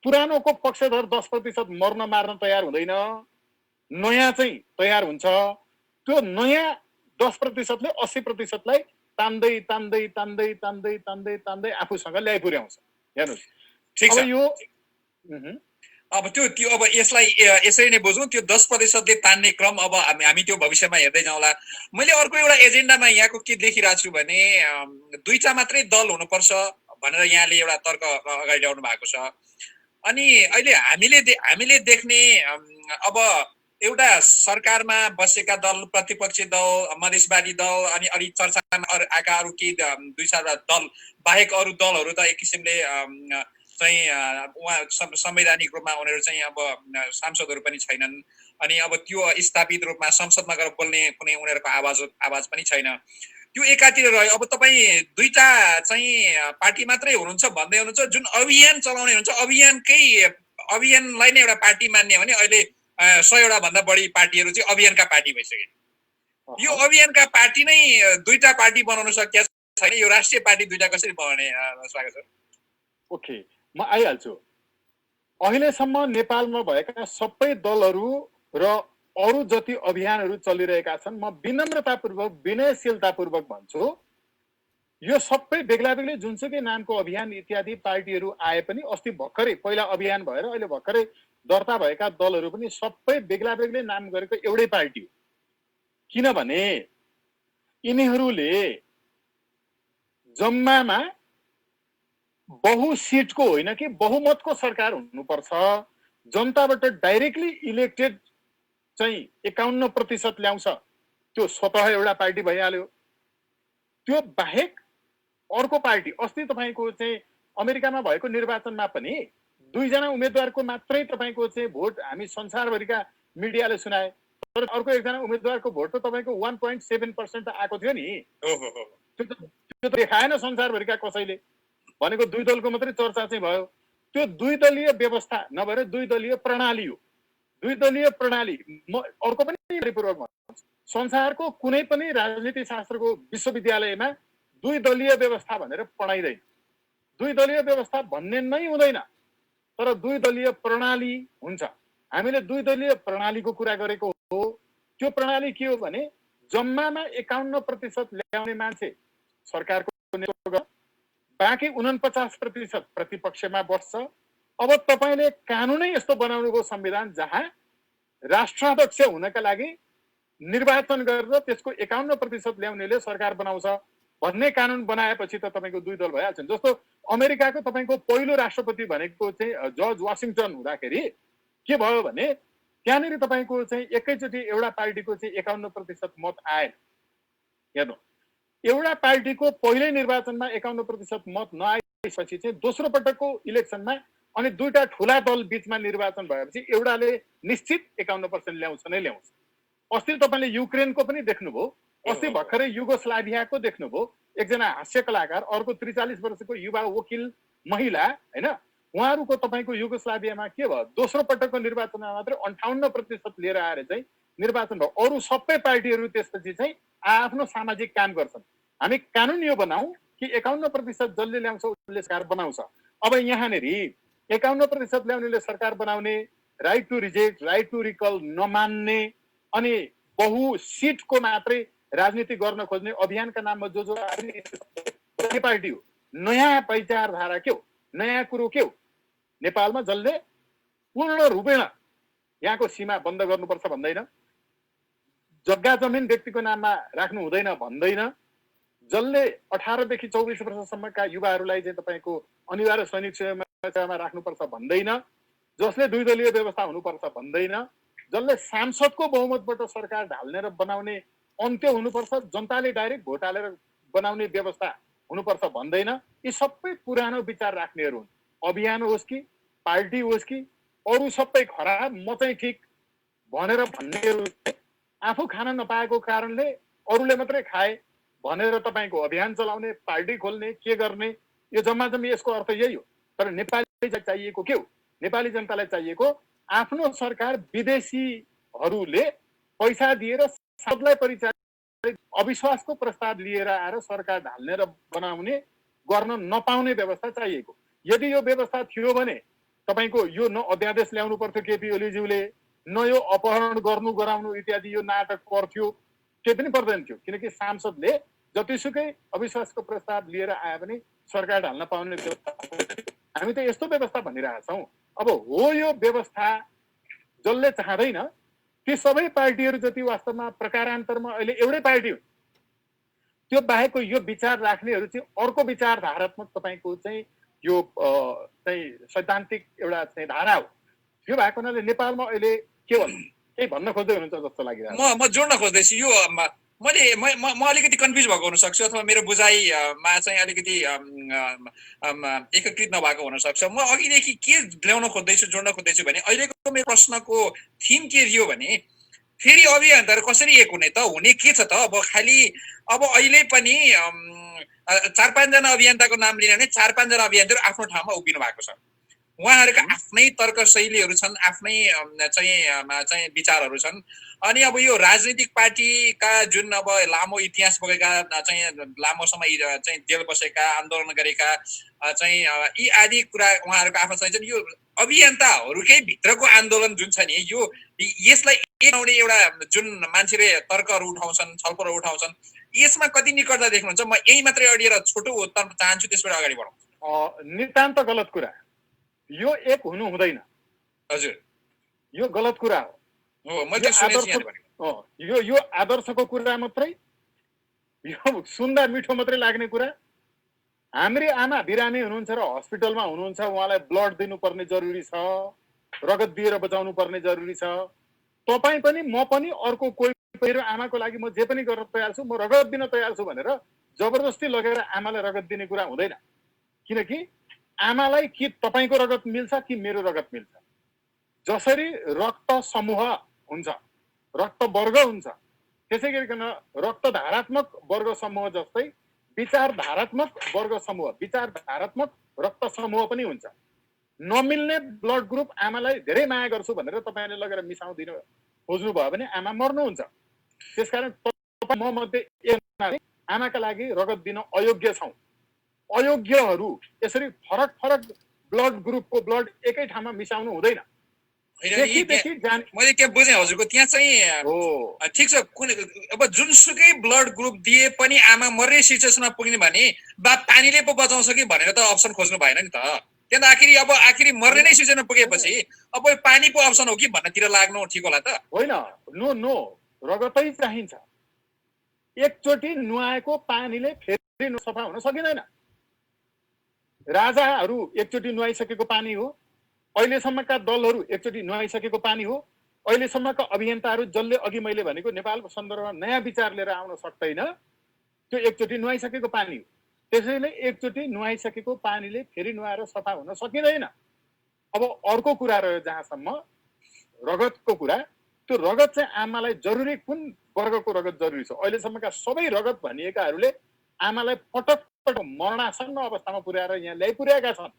पुरानोको पक्षधर 10% मर्न मार्न तयार हुँदैन, नयाँ चाहिँ तयार हुन्छ। त्यो नयाँ 10%ले 80%लाई तान्दै तान्दै तान्दै तान्दै तान्दै तान्दै आफूसँग ल्याइ पुर्याउँछ। हेर्नुहोस् ठिक छ। अब यो अब त्यो अब यसलाई यसरी नै बुझौँ, त्यो 10%ले तान्ने क्रम अब हामी त्यो भविष्यमा हेर्दै जाउँला। मैले अर्को एउटा एजेन्डामा यहाँको के देखिरहेको छु भने 2टा मात्रै दल हुनुपर्छ भनेर यहाँले एउटा तर्क अगाडि ल्याउनु भएको छ। अनि अहिले हामीले देख्ने अब एउटा सरकारमा बसेका दल, प्रतिपक्षी दल, मधेसवादी दल अनि अलि चर्चामा आएका अरू केही 2-4 दल बाहेक अरू दलहरू त एक किसिमले चाहिँ उहाँ संवैधानिक रूपमा उनीहरू चाहिँ अब सांसदहरू पनि छैनन्। अनि अब त्यो स्थापित रूपमा संसदमा गएर बोल्ने कुनै उनीहरूको आवाज पनि छैन। त्यो एकातिर रह्यो। अब तपाईँ 2टा चाहिँ पार्टी मात्रै हुनुहुन्छ भन्दै हुनुहुन्छ, जुन अभियान चलाउने हुन्छ अभियानलाई नै एउटा पार्टी मान्ने हो भने अहिले 100 भन्दा बढी पार्टीहरू चाहिँ अभियानका पार्टी भइसके। यो अभियानका पार्टी नै 2टा पार्टी बनाउन सकिया छैन। यो राष्ट्रिय पार्टी 2टा कसरी बनाउने? स्वागत छ। ओके, म आइहाल्छु। अहिलेसम्म नेपालमा भएका सबै दलहरू र अरू जति अभियानहरू चलिरहेका छन्, म विनम्रतापूर्वक विनयशीलतापूर्वक भन्छु, यो सबै बेग्ला बेग्लै जुनसुकै नामको अभियान इत्यादि पार्टीहरू आए पनि अस्ति भर्खरै पहिला अभियान भएर अहिले भर्खरै दर्ता भएका दलहरू पनि सबै बेग्ला बेग्लै नाम गरेको एउटै पार्टी हो। किनभने यिनीहरूले जम्मामा बहुसिटको होइन कि बहुमतको सरकार हुनुपर्छ, जनताबाट डाइरेक्टली इलेक्टेड चाहिँ 51% ल्याउँछ, त्यो स्वतः एउटा पार्टी भइहाल्यो। त्यो बाहेक अर्को पार्टी अस्ति तपाईँको चाहिँ अमेरिकामा भएको निर्वाचनमा पनि 2 जना उम्मेदवारको मात्रै तपाईँको चाहिँ भोट हामी संसारभरिका मिडियाले सुनाए। तर अर्को एकजना उम्मेदवारको भोट त तपाईँको 1.7% आएको थियो नि। त्यो त देखाएन संसारभरिका कसैले। भनेको 2 दलको मात्रै चर्चा चाहिँ भयो। त्यो 2 दलीय व्यवस्था नभएर 2 दलीय प्रणाली हो। 2 दलीय प्रणाली म अर्को पनि पूर्वक भन्छु, संसारको कुनै पनि राजनीति शास्त्रको विश्वविद्यालयमा 2 दलीय व्यवस्था भनेर पढाइँदैन। 2 दलीय व्यवस्था भन्ने नै हुँदैन, तर 2 दलीय प्रणाली हुन्छ। हामीले 2 दलीय प्रणालीको कुरा गरेको हो। त्यो प्रणाली के हो भने जम्मामा 51% ल्याउने मान्छे सरकारको नेतृत्व गर्छ, बाँकी 49% प्रतिपक्षमा बस्छ। अब तपाईले कानुनै यस्तो बनाउनुभयो संविधान जहाँ राष्ट्राध्यक्ष हुनका लागि निर्वाचन गरेर त्यसको 51% ल्याउनेले सरकार बनाउँछ भन्ने कानुन बनाएपछि त तपाईको 2 दल भइहाल्छन्। जस्तो अमेरिकाको तपाईको पहिलो राष्ट्रपति भनेको चाहिँ जर्ज वाशिङटन हुँदाखेरि के भयो भने त्यहाँनिर तपाईको चाहिँ एकैचोटि एउटा पार्टीको चाहिँ 51% मत आएन। हेर्नु, एउटा पार्टीको पहिलो निर्वाचनमा 51% मत नआएपछि चाहिँ दोस्रो पटकको इलेक्सनमा अनि 2टा ठुला दल बीचमा निर्वाचन भएपछि एउटाले निश्चित 51% ल्याउँछ नै ल्याउँछ। अस्ति तपाईले युक्रेनको पनि देख्नुभयो, अस्ति भर्खरै युगोस्लाभियाको देख्नुभयो। एकजना हास्य कलाकार, अर्को 43 वर्षको युवा वकिल महिला हैन, उहाँहरूको तपाईँको युगोस्लाभियामा के भयो, दोस्रो पटकको निर्वाचनमा मात्रै 58% लिएर आएर चाहिँ निर्वाचन भयो। अरू सबै पार्टीहरू त्यसपछि चाहिँ आफ्नो सामाजिक काम गर्छन्। हामी कानुन यो बनाऊ कि 51% जसले ल्याउँछ उसले सरकार बनाउँछ। अब यहाँनिर 51% ल्याउनेले सरकार बनाउने, right to reject, right to recall नमान्ने, अनि बहु सिटको मात्रै राजनीति गर्न खोज्ने अभियानका नाममा जो पार्टी हो। नयाँ विचारधारा के हो, नयाँ कुरो के हो? नेपालमा जसले पूर्ण रूपेण यहाँको सीमा बन्द गर्नुपर्छ भन्दैन, जग्गा जमिन व्यक्तिको नाममा राख्नु हुँदैन भन्दैन, जसले 18 देखि 24 वर्षसम्मका युवाहरूलाई चाहिँ तपाईँको अनिवार्य सैनिक सेवामा राख्नुपर्छ भन्दैन, जसले द्विदलीय व्यवस्था हुनुपर्छ भन्दैन, जसले सांसदको बहुमतबाट सरकार ढाल्ने र बनाउने अन्त्य हुनुपर्छ, जनताले डाइरेक्ट भोट हालेर बनाउने व्यवस्था हुनुपर्छ भन्दैन। यी सबै पुरानो विचार राख्नेहरू हुन्। अभियान होस् कि पार्टी होस् कि अरू सबै खराब, म चाहिँ ठिक भनेर भन्नेहरू आफू खान नपाएको कारणले अरूले मात्रै खाए भनेर तपाईँको अभियान चलाउने, पार्टी खोल्ने, के गर्ने, यो जम्मा जम्मी यसको अर्थ यही हो। तर नेपालीलाई चाहिएको के हो? नेपाली जनतालाई चाहिएको आफ्नो सरकार विदेशीहरूले पैसा दिएर सबलाई परिचालित अविश्वासको प्रस्ताव लिएर आएर सरकार ढाल्ने र बनाउने गर्न नपाउने व्यवस्था चाहिएको। यदि यो व्यवस्था थियो भने तपाईँको यो न अध्यादेश ल्याउनु पर्थ्यो केपी ओलीज्यूले, न यो अपहरण गर्नु गराउनु इत्यादि यो नाटक पर्थ्यो, केही पनि पर्दैन थियो। किनकि सांसदले जतिसुकै अविश्वासको प्रस्ताव लिएर आए पनि सरकार ढाल्न पाउने व्यवस्था। हामी त यस्तो व्यवस्था भनिरहेका छौँ। अब हो यो व्यवस्था जसले चाहँदैन, ती सबै पार्टीहरू जति वास्तवमा प्रकारान्तरमा अहिले एउटै पार्टी हो, त्यो बाहेकको यो विचार राख्नेहरू चाहिँ अर्को विचारधारात्मक तपाईँको चाहिँ यो चाहिँ सैद्धान्तिक एउटा चाहिँ धारा हो। यो भएको हुनाले नेपालमा अहिले के भन्नु, केही भन्न खोज्दै हुनुहुन्छ जस्तो लागिरहेको छ। म जोड्न खोज्दैछु। यो म अलिकति कन्फ्युज भएको हुन सक्छु, अथवा मेरो बुझाइमा चाहिँ अलिकति एकीकृत नभएको हुन सक्छ। म अघिदेखि के ल्याउन खोज्दैछु, जोड्न खोज्दैछु भने अहिलेको मेरो प्रश्नको थिम के थियो भने फेरि अभियन्ताहरू कसरी एक हुने त, हुने के छ त? अब खालि अब अहिले पनि 4-5 जना अभियन्ताको नाम लिने भने 4-5 जना अभियन्ताहरू आफ्नो ठाउँमा उभिनु भएको छ। उहाँहरूका आफ्नै तर्क शैलीहरू छन्, आफ्नै चाहिँ विचारहरू छन्। अनि अब यो राजनीतिक पार्टीका जुन अब लामो इतिहास बोकेका चाहिँ लामो समय चाहिँ जेल बसेका, आन्दोलन गरेका चाहिँ यी आदि कुरा उहाँहरूको आफ्नो चाहिँ यो अभियन्ताहरूकै भित्रको आन्दोलन जुन छ नि, यो यसलाई एकाउने एउटा जुन मान्छेले तर्कहरू उठाउँछन्, छलफलहरू उठाउँछन्, यसमा कति निकटता देख्नुहुन्छ? म यही मात्रै अडिएर छोटो उत्तर चाहन्छु, त्यसबाट अगाडि बढौँ। नितान्त गलत कुरा, यो एक हुनु हुँदैन। हजुर, यो गलत कुरा हो। यो आदर्शको कुरा मात्रै, यो सुन्दा मिठो मात्रै लाग्ने कुरा। हाम्रै आमा बिरामी हुनुहुन्छ र हस्पिटलमा हुनुहुन्छ, उहाँलाई ब्लड दिनुपर्ने जरुरी छ, रगत दिएर बचाउनु पर्ने जरुरी छ। तपाईँ पनि म पनि अर्को कोही मेरो आमाको लागि म जे पनि गर्न तयार छु, म रगत दिन तयार छु भनेर जबरजस्ती लगेर आमालाई रगत दिने कुरा हुँदैन। किनकि आमालाई कि तपाईँको रगत मिल्छ कि मेरो रगत मिल्छ। जसरी रक्त समूह हुन्छ, रक्त वर्ग हुन्छ, त्यसै गरिकन रक्तधारात्मक वर्ग समूह जस्तै विचारधारात्मक वर्ग समूह, विचारधारात्मक रक्त समूह पनि हुन्छ। नमिल्ने ब्लड ग्रुप आमालाई धेरै माया गर्छु भनेर तपाईँले लगेर मिसाउदिन खोज्नु भयो भने आमा मर्नुहुन्छ। त्यसकारण तपाईँ म मध्ये आमाका लागि रगत दिन अयोग्य छौँ। अयोग्यहरू यसरी फरक फरक ब्लड ग्रुपको ब्लड एकै ठाउँमा मिसाउनु हुँदैन। मैले के बुझेँ हजुरको त्यहाँ चाहिँ ठिक छ, अब जुनसुकै ब्लड ग्रुप दिए पनि आमा मर्ने सिचुएसनमा पुग्ने भने बा पानीले पो बचाउँछ कि भनेर त अप्सन खोज्नु भएन नि त। त्यहाँ त आखिरी मर्ने नै सिचुएसनमा पुगेपछि अब पानी पो अप्सन हो कि भन्नेतिर लाग्नु ठिक होला त? होइन, नो रगतै चाहिन्छ। एकचोटि नुहाएको पानीले फेरि सफा हुन सकिँदैन। राजाहरू एकचोटि नुहाइसकेको पानी हो, अहिलेसम्मका दलहरू एकचोटि नुहाइसकेको पानी हो, अहिलेसम्मका अभियन्ताहरू जसले अघि मैले भनेको नेपालको सन्दर्भमा नयाँ विचार लिएर आउन सक्दैन, त्यो एकचोटि नुहाइसकेको पानी हो। त्यसैले एकचोटि नुहाइसकेको पानीले फेरि नुहाएर सफा हुन सकिँदैन। अब अर्को कुरा रह्यो जहाँसम्म रगतको कुरा, त्यो रगत चाहिँ आमालाई जरुरी कुन वर्गको रगत जरुरी छ? अहिलेसम्मका सबै रगत भनिएकाहरूले आमालाई पटक पटक मरणासन्न अवस्थामा पुर्याएर यहाँ ल्याइपुर्याएका छन्।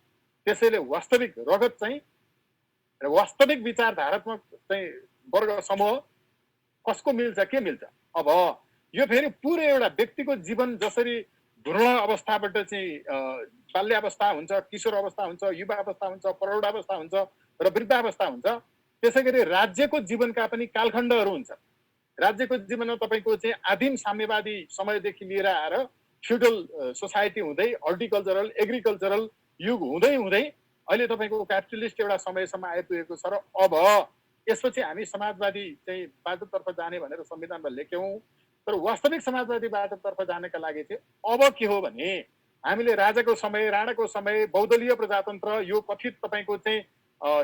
त्यसैले वास्तविक रगत चाहिँ र वास्तविक विचारधारात्मक चाहिँ वर्ग समूह कसको मिल्छ के मिल्छ। अब यो फेरि पुरै एउटा व्यक्तिको जीवन जसरी भ्रूण अवस्थाबाट चाहिँ बाल्यावस्था हुन्छ, किशोर अवस्था हुन्छ, युवा अवस्था हुन्छ, प्रौढावस्था हुन्छ र वृद्धावस्था हुन्छ, त्यसै गरी राज्यको जीवनका पनि कालखण्डहरू हुन्छ। राज्यको जीवनमा तपाईँको चाहिँ आदिम साम्यवादी समयदेखि लिएर आएर फ्युडल सोसाइटी हुँदै हर्टिकल्चरल एग्रिकल्चरल युग हुँदै हुँदै अहिले तपाईँको क्यापिटलिस्ट एउटा समयसम्म आइपुगेको छ। र अब यसपछि हामी समाजवादी चाहिँ बाटोतर्फ जाने भनेर संविधानमा लेख्यौँ, तर वास्तविक समाजवादी बाटोतर्फ जानका लागि चाहिँ अब के हो भने हामीले राजाको समय, राणाको समय, बहुदलीय प्रजातन्त्र, यो कथित तपाईँको चाहिँ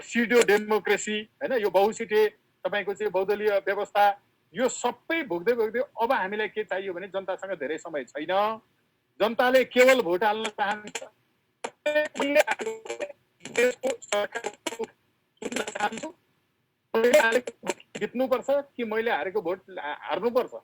सिडियो डेमोक्रेसी होइन, यो बहुसिटे तपाईँको चाहिँ बहुदलीय व्यवस्था, यो सबै भोग्दै भोग्दै अब हामीलाई के चाहियो भने जनतासँग धेरै समय छैन। जनताले केवल भोट हाल्न चाहन्छ। जित्नुपर्छ कि मैले हारेको भोट हार्नुपर्छ,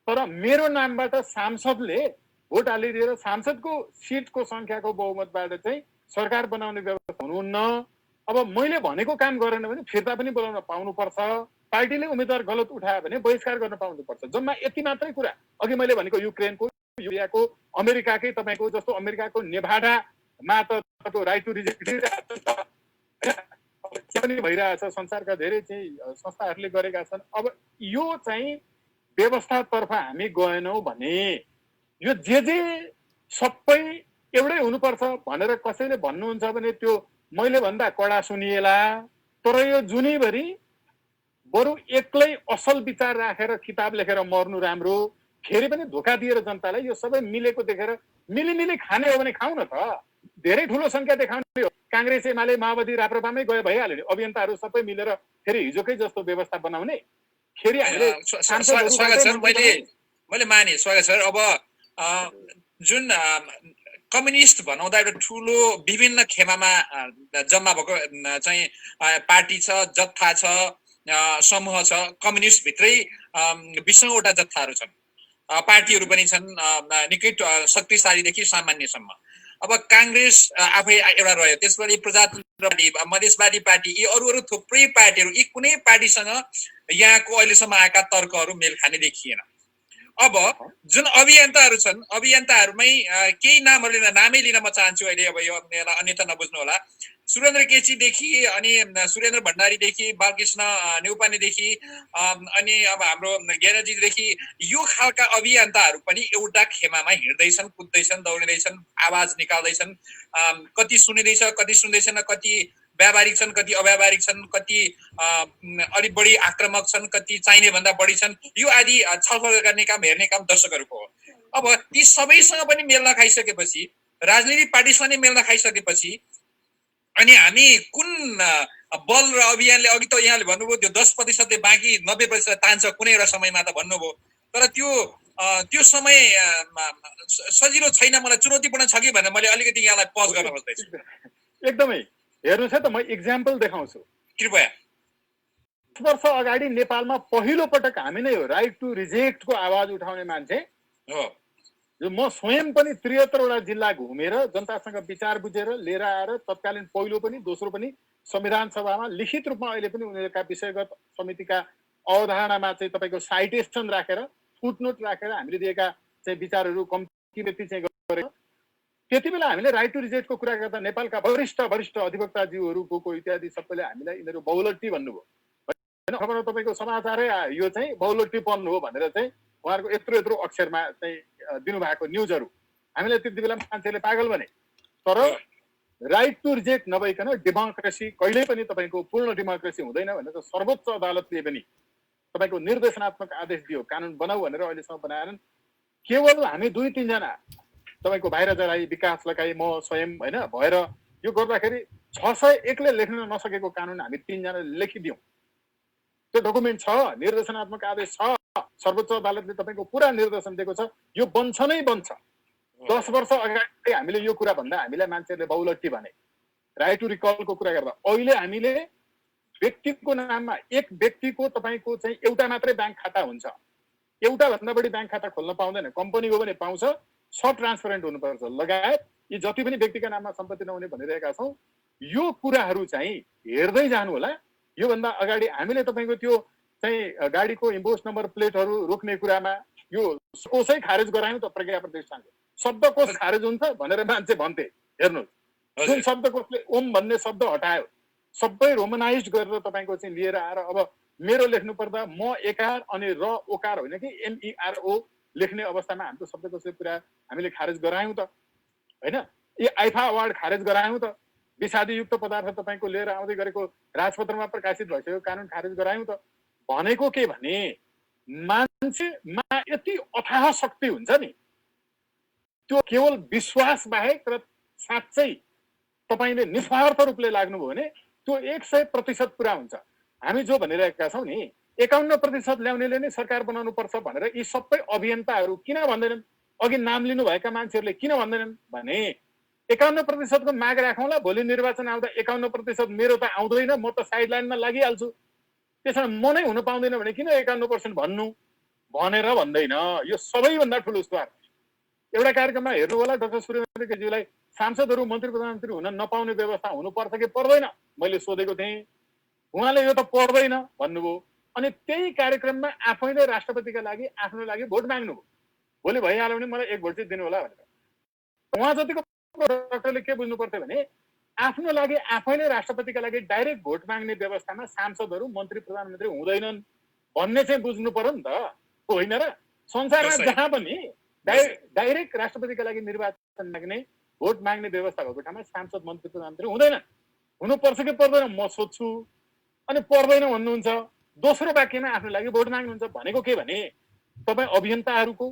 तर मेरो नामबाट सांसदले भोट हालिदिएर सांसदको सिटको संख्याको बहुमतबाट चाहिँ सरकार बनाउने व्यवस्था हुनुहुन्न। अब मैले भनेको काम गरेन भने फिर्ता पनि बोलाउन पाउनुपर्छ। पार्टीले उम्मेदवार गलत उठायो भने बहिष्कार गर्न पाउनुपर्छ। जम्मा यति मात्रै कुरा। अघि मैले भनेको युक्रेनको, युरियाको, अमेरिकाकै तपाईँको जस्तो अमेरिकाको नेभाडामा त तपाईँको राइट टु रिजेक्ट के पनि भइरहेछ। संसारका धेरै चाहिँ संस्थाहरूले गरेका छन्। अब यो चाहिँ व्यवस्थातर्फ हामी गएनौँ भने यो जे सबै एउटै हुनुपर्छ भनेर कसैले भन्नुहुन्छ भने त्यो मैले भन्दा कडा सुनिएला। तर यो जुनीभरि बरु एक्लै असल विचार राखेर किताब लेखेर मर्नु राम्रो। फेरि पनि धोका दिएर जनतालाई यो सबै मिलेको देखेर मिलिमिली खाने हो भने खाउँ न त। धेरै ठुलो संख्या देखाउने हो। काङ्ग्रेस एमाले माओवादी राप्रपामै गए भइहाल्यो नि। अभियन्ताहरू सबै मिलेर फेरि हिजोकै जस्तो व्यवस्था बनाउने। फेरि हामीले स्वागत सर, मैले माने स्वागत सर। अब जुन कम्युनिस्ट भनाउँदा एउटा ठुलो विभिन्न खेमामा जम्मा भएको चाहिँ पार्टी छ, जत्था छ, समूह छ। कम्युनिस्ट भित्रै 20औंवटा जत्थाहरू छन्, पार्टीहरू पनि छन्, निकै शक्तिशालीदेखि सामान्यसम्म। अब काङ्ग्रेस आफै एउटा रह्यो, त्यसपछि प्रजातन्त्र पार्टी, मधेसवादी पार्टी, यी अरू थुप्रै पार्टीहरू, यी कुनै पार्टीसँग यहाँको अहिलेसम्म आएका तर्कहरू मेल खाने देखिएन। अब जुन अभियन्ताहरू छन्, अभियन्ताहरूमै केही नामै लिन म चाहन्छु अहिले। अब यो अन्यथा नबुझ्नु होला। सुरेन्द्र केसीदेखि अनि सुरेन्द्र भण्डारीदेखि बालकृष्ण नेउपानेदेखि अनि अब हाम्रो ज्ञानजीदेखि यो खालका अभियन्ताहरू पनि एउटा खेमामा हिँड्दैछन्, कुद्दैछन्, दौडिँदैछन्, आवाज निकाल्दैछन्। कति सुनिँदैछ, कति सुन्दैछन्, कति व्यावहारिक छन्, कति अव्यावहारिक छन्, कति अलिक बढी आक्रामक छन्, कति चाहिने भन्दा बढी छन्। यो आदि छलफल गर्ने काम, हेर्ने काम दर्शकहरूको हो। अब ती सबैसँग पनि मेल नखाइसकेपछि, राजनीतिक पार्टीसँग नै मेल नखाइसकेपछि अनि हामी कुन बल र अभियानले, अघि त यहाँले भन्नुभयो त्यो 10%ले बाँकी 90% तान्छ कुनै एउटा समयमा त भन्नुभयो, तर त्यो समय सजिलो छैन, मलाई चुनौतीपूर्ण छ कि भनेर मैले अलिकति यहाँलाई पज गर्न खोज्दैछु। एकदमै हेर्नुहोस् है त, म इक्जाम्पल देखाउँछु कृपया। 10 वर्ष अगाडि नेपालमा पहिलो पटक हामी नै हो राइट टु रिजेक्टको आवाज उठाउने मान्छे हो। म स्वयं पनि 73वटा जिल्ला घुमेर जनतासँग विचार बुझेर लिएर आएर तत्कालीन पहिलो पनि दोस्रो पनि संविधान सभामा लिखित रूपमा अहिले पनि उनीहरूका विषयगत समितिका अवधारणामा चाहिँ तपाईँको साइटेसन राखेर, फुटनोट राखेर हामीले दिएका चाहिँ विचारहरू कम्ती व्यक्ति चाहिँ गरेर त्यति बेला हामीले राइट टु रिजेक्टको कुरा गर्दा नेपालका वरिष्ठ अधिवक्ताज्यूहरू को इत्यादि सबैले हामीलाई यिनीहरू बहुलट्टी भन्नुभयो होइन। खबर तपाईँको समाचारै यो चाहिँ बहुलट्टीपन हो भनेर चाहिँ उहाँहरूको यत्रो अक्षरमा चाहिँ दिनुभएको न्युजहरू हामीलाई त्यति बेला मान्छेले पागल भने। तर राइट टु रिजेक्ट नभइकन डेमोक्रेसी कहिल्यै पनि तपाईँको पूर्ण डेमोक्रेसी हुँदैन भनेर सर्वोच्च अदालतले पनि तपाईँको निर्देशनात्मक आदेश दियो, कानुन बनाऊ भनेर अहिलेसम्म बनाएनन्। केवल हामी 2-3 जना तपाईँको भाइराजा राई, विकास लगाई, म स्वयं होइन भएर यो गर्दाखेरि 601ले लेख्न नसकेको कानुन हामी 3 जनाले लेखिदियौँ। त्यो डकुमेन्ट छ, निर्देशनात्मक आदेश छ, सर्वोच्च अदालतले तपाईँको पुरा निर्देशन दिएको छ। यो बन्छ नै बन्छ। 10 वर्ष अगाडि हामीले यो कुरा भन्दा हामीलाई मान्छेहरूले बहुलट्टी भने, राइट टु रिकलको कुरा गर्दा। अहिले हामीले व्यक्तिको नाममा, एक व्यक्तिको तपाईँको चाहिँ एउटा मात्रै ब्याङ्क खाता हुन्छ, एउटा भन्दा बढी ब्याङ्क खाता खोल्न पाउँदैन। कम्पनी हो भने पाउँछ, सब ट्रान्सपरेन्ट हुनुपर्छ। लगायत यी जति पनि व्यक्तिका नाममा सम्पत्ति नहुने भनिरहेका छौँ, यो कुराहरू चाहिँ हेर्दै जानु होला। योभन्दा अगाडि हामीले तपाईँको त्यो चाहिँ गाडीको इम्पोज नम्बर प्लेटहरू रोक्ने कुरामा यो कोषै खारेज गरायौँ त प्रज्ञा प्रतिष्ठानको। शब्दकोश खारेज हुन्छ भनेर मान्छे भन्थे। हेर्नुहोस् जुन शब्दकोशले ओम भन्ने शब्द हटायो, सबै रोमनाइज गरेर तपाईँको चाहिँ लिएर आएर अब मेरो लेख्नु पर्दा म एकार अनि र ओकार होइन कि MERO लेख्ने अवस्थामा हाम्रो शब्दकोशले पुरा हामीले खारेज गरायौँ त होइन। यो आइफा अवार्ड खारेज गरायौँ त। विषादीयुक्त पदार्थ तपाईँको लिएर आउँदै गरेको राजपत्रमा प्रकाशित भइसक्यो कानुन खारेज गरायौँ त। भनेको के भने मान्छेमा यति अथाह शक्ति हुन्छ नि, त्यो केवल विश्वास बाहेक र साँच्चै तपाईँले निस्वार्थ रूपले लाग्नुभयो भने त्यो 100% पुरा हुन्छ। हामी जो भनिरहेका छौँ नि 51% ल्याउनेले नै सरकार बनाउनु पर्छ भनेर यी सबै अभियन्ताहरू किन भन्दैनन्? अघि नाम लिनुभएका मान्छेहरूले किन भन्दैनन् भने 51% को माग राखौँला, भोलि निर्वाचन आउँदा 51% मेरो त आउँदैन, म त साइड लाइनमा लागिहाल्छु, त्यसमा म नै हुन पाउँदैन भने किन 51% भन्नु भनेर भन्दैन। यो सबैभन्दा ठुलो स्वार्थ। एउटा कार्यक्रममा हेर्नु होला डाक्टर सूर्यकान्त केजीलाई सांसदहरू मन्त्री प्रधानमन्त्री हुन नपाउने व्यवस्था हुनुपर्छ कि पर्दैन मैले सोधेको थिएँ। उहाँले यो त पर्दैन भन्नुभयो। अनि त्यही कार्यक्रममा आफैले राष्ट्रपतिका लागि आफ्नो लागि भोट माग्नुभयो। भोलि भइहाल्यो भने मलाई 1 भोट चाहिँ दिनु होला भनेर। उहाँ जतिको डाक्टरले के बुझ्नु पर्थ्यो भने आफ्नो लागि आफैले राष्ट्रपतिका लागि डाइरेक्ट भोट माग्ने व्यवस्थामा सांसदहरू मन्त्री प्रधानमन्त्री हुँदैनन् भन्ने चाहिँ बुझ्नु पर्यो नि त, होइन र? संसारमा जहाँ पनि डाइरेक्ट राष्ट्रपतिका लागि निर्वाचन माग्ने भोट माग्ने व्यवस्था भएको ठाउँमा सांसद मन्त्री प्रधानमन्त्री हुँदैन। हुनुपर्छ कि पर्दैन म सोध्छु। अनि पर्दैन भन्नुहुन्छ। दोस्रो वाक्यमा आफ्नो लागि भोट माग्नुहुन्छ भनेको के भने तपाईँ अभियन्ताहरूको,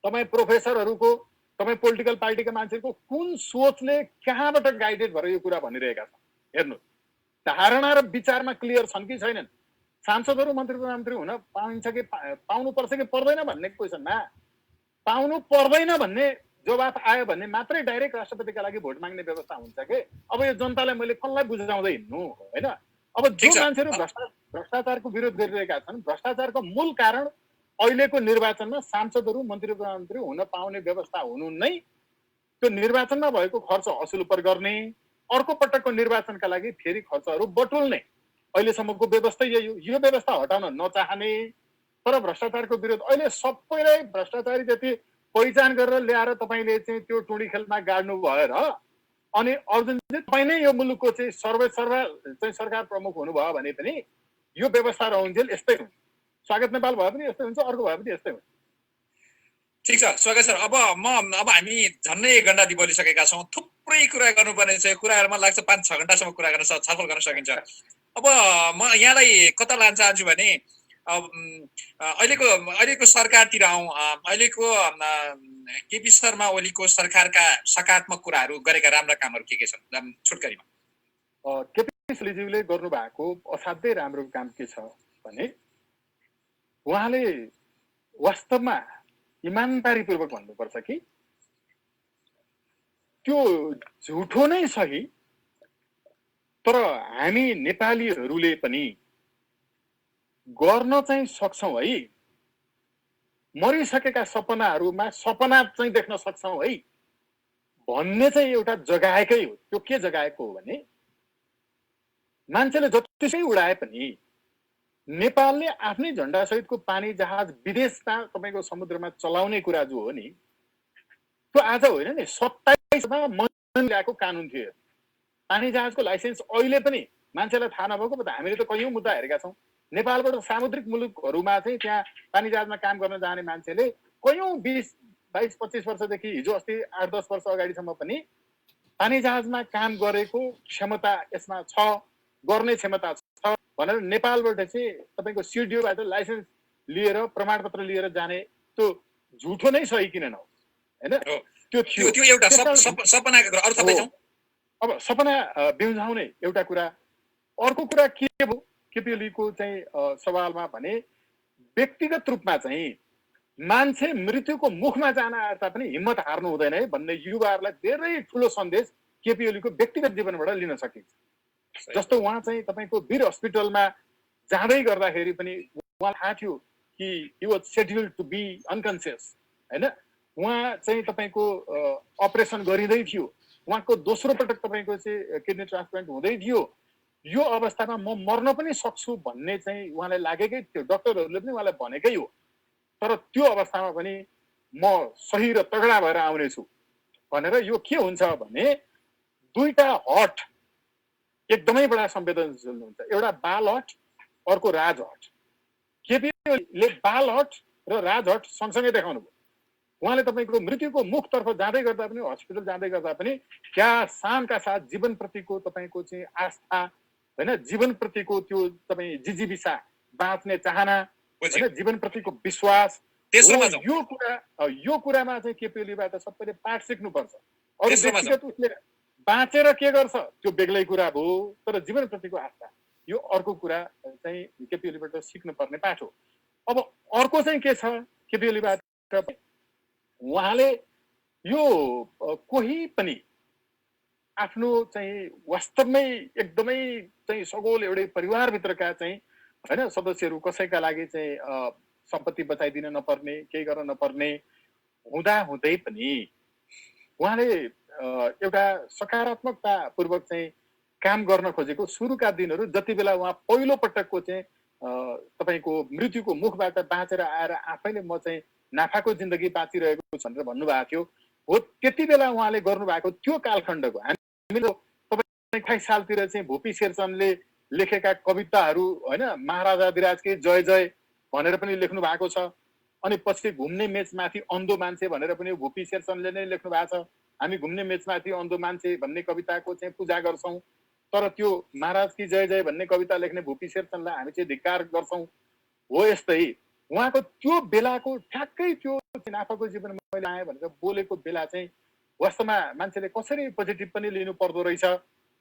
तपाईँ प्रोफेसरहरूको, तपाईँ पोलिटिकल पार्टीका मान्छेहरूको कुन सोचले कहाँबाट गाइडेड भएर यो कुरा भनिरहेका छन्? हेर्नु, धारणा र विचारमा क्लियर छन् कि छैनन्? सांसदहरू मन्त्री प्रधानमन्त्री हुन पाइन्छ कि पाउनु पर्छ कि पर्दैन भन्ने क्वेसनमा पाउनु पर्दैन भन्ने जवाफ आयो भने मात्रै डाइरेक्ट राष्ट्रपतिका लागि भोट माग्ने व्यवस्था हुन्छ के? अब यो जनतालाई मैले कसलाई बुझाउँदै हिँड्नु होइन? अब जो मान्छेहरू भ्रष्टाचारको विरोध गरिरहेका छन्, भ्रष्टाचारको मूल कारण अहिलेको निर्वाचनमा सांसदहरू मन्त्री प्रधानमन्त्री हुन पाउने व्यवस्था हुनु नै त्यो निर्वाचनमा भएको खर्च असुल पर गर्ने, अर्को पटकको निर्वाचनका लागि फेरि खर्चहरू बटुल्ने अहिलेसम्मको व्यवस्था यही हो। यो व्यवस्था हटाउन नचाहने तर भ्रष्टाचारको विरोध अहिले सबैलाई भ्रष्टाचारी जति पहिचान गरेर ल्याएर तपाईँले चाहिँ त्यो टुँडी खेलमा गाड्नु भएर अनि अर्जुनजी तपाईँ नै यो मुलुकको चाहिँ सर्वेसर्वा चाहिँ सरकार प्रमुख हुनुभयो भने पनि यो व्यवस्था रहन्जेल यस्तै हुन्छ। स्वागत नेपाल भए पनि यस्तै हुन्छ, अर्को भए पनि यस्तै हुन्छ। ठिक छ स्वागत सर। अब हामी झन्नै 1 घण्टा बोलिसकेका छौँ। थुप्रै कुरा गर्नुपर्ने छ। कुराहरूमा लाग्छ 5-6 घण्टासम्म कुरा गर्न छलफल गर्न सकिन्छ। अब म यहाँलाई कता लान चाहन्छु भने अहिलेको सरकारतिर आउँ। अहिलेको केपी शर्मा ओलीको सरकारका सकारात्मक कुराहरू गरेका राम्रा कामहरू के छन् छोटकरीमा? केपी ओलीज्यूले गर्नुभएको असाध्यै राम्रो काम के छ भने उहाँले वास्तवमा इमानदारीपूर्वक भन्नुपर्छ कि त्यो झुठो नै सही तर हामी नेपालीहरूले पनि गर्न चाहिँ सक्छौँ है, मरिसकेका सपनाहरूमा सपना चाहिँ देख्न सक्छौँ है भन्ने चाहिँ एउटा जगाएकै हो। त्यो के जगाएको हो भने मान्छेले जतिसै उडाए पनि नेपालले आफ्नै झण्डा सहितको पानी जहाज विदेशमा तपाईँको समुद्रमा चलाउने कुरा जो हो नि त्यो आज होइन नि 27मा मन ल्याएको कानुन थियो। पानी जहाजको लाइसेन्स अहिले पनि मान्छेलाई थाहा नभएको पो त हामीले त कयौं मुद्दा हेरेका छौँ। नेपालबाट सामुद्रिक मुलुकहरूमा चाहिँ त्यहाँ पानी जहाजमा काम गर्न जाने मान्छेले कयौं 20-22-25 वर्षदेखि हिजो अस्ति 8-10 वर्ष अगाडिसम्म पनि पानी जहाजमा काम गरेको क्षमता यसमा छ, गर्ने क्षमता छ भनेर नेपालबाट चाहिँ तपाईँको सिडिओबाट लाइसेन्स लिएर प्रमाणपत्र लिएर जाने त्यो झुठो नै सही किन नहोस् होइन? त्यो एउटा सपनाको कुरा। अरु थप्दै जाउँ। अब सपना बिउझाउने एउटा कुरा। अर्को कुरा के हो केपी ओलीको चाहिँ सवालमा भने व्यक्तिगत रूपमा चाहिँ मान्छे मृत्युको मुखमा जान आएर तापनि हिम्मत हार्नु हुँदैन है भन्ने युवाहरूलाई धेरै ठुलो सन्देश केपी ओलीको व्यक्तिगत जीवनबाट लिन सकिन्छ। जस्तो उहाँ चाहिँ तपाईँको वीर हस्पिटलमा जाँदै गर्दाखेरि पनि उहाँ थाहा थियो कि he was scheduled to be unconscious होइन। उहाँ चाहिँ तपाईँको अपरेसन गरिँदै थियो उहाँको दोस्रो पटक तपाईँको चाहिँ किडनी ट्रान्सप्लान्ट हुँदै थियो। यो अवस्थामा म मर्न पनि सक्छु भन्ने चाहिँ उहाँलाई लागेकै थियो, डक्टरहरूले पनि उहाँलाई भनेकै हो। तर त्यो अवस्थामा पनि म सही र तगडा भएर आउनेछु भनेर यो के हुन्छ भने दुईटा हट एकदमै बडा संवेदनशील हुन्छ। एउटा बाल हट, अर्को राज हट। केपीले बाल हट र राज हट सँगसँगै देखाउनु भयो। उहाँले तपाईँको मृत्युको मुखतर्फ जाँदै गर्दा पनि, हस्पिटल जाँदै गर्दा पनि क्या शानका साथ जीवनप्रतिको तपाईँको चाहिँ आस्था होइन, जीवनप्रतिको त्यो तपाईँ जिजीविसा, बाँच्ने चाहना होइन, जीवनप्रतिको विश्वास, यो कुरामा चाहिँ केपी ओलीबाट सबैले पाठ सिक्नुपर्छ। अरू व्यक्तिगत उसले बाँचेर के गर्छ त्यो बेग्लै कुरा भयो, तर जीवनप्रतिको आस्था यो अर्को कुरा चाहिँ केपी ओलीबाट सिक्नुपर्ने पाठ हो। अब अर्को चाहिँ के छ केपी ओलीबाट, उहाँले यो कोही पनि आफ्नो चाहिँ वास्तवमै एकदमै चाहिँ सगोल एउटै परिवारभित्रका चाहिँ होइन सदस्यहरू कसैका लागि चाहिँ सम्पत्ति बचाइदिन नपर्ने, केही गर्न नपर्ने हुँदा हुँदै पनि उहाँले एउटा सकारात्मकतापूर्वक चाहिँ काम गर्न खोजेको सुरुका दिनहरू जति बेला उहाँ पहिलो पटकको चाहिँ तपाईँको मृत्युको मुखबाट बाँचेर आएर आफैले म चाहिँ नाफाको जिन्दगी बाँचिरहेको छु भनेर भन्नुभएको थियो हो, त्यति बेला उहाँले गर्नुभएको त्यो कालखण्डको हामीले 28 सालतिर चाहिँ भूपी शेरचनले लेखेका कविताहरू होइन, महाराजाधिराजकै जय जय भनेर पनि लेख्नु भएको छ। अनि पछि घुम्ने मेचमाथि अन्धो मान्छे भनेर पनि भूपी शेरचनले नै लेख्नु भएको छ। हामी घुम्ने मेचमाथि अन्धो मान्छे भन्ने कविताको चाहिँ पूजा गर्छौँ, तर त्यो महाराजकी जय जय भन्ने कविता लेख्ने भूपी शेरचनलाई हामी चाहिँ धिक्कार गर्छौँ। हो यस्तै उहाँको त्यो बेलाको ठ्याक्कै त्यो नाफाको जीवन मैले आएँ भनेर बोलेको बेला चाहिँ वास्तवमा मान्छेले कसरी पोजिटिभ पनि लिनु पर्दो रहेछ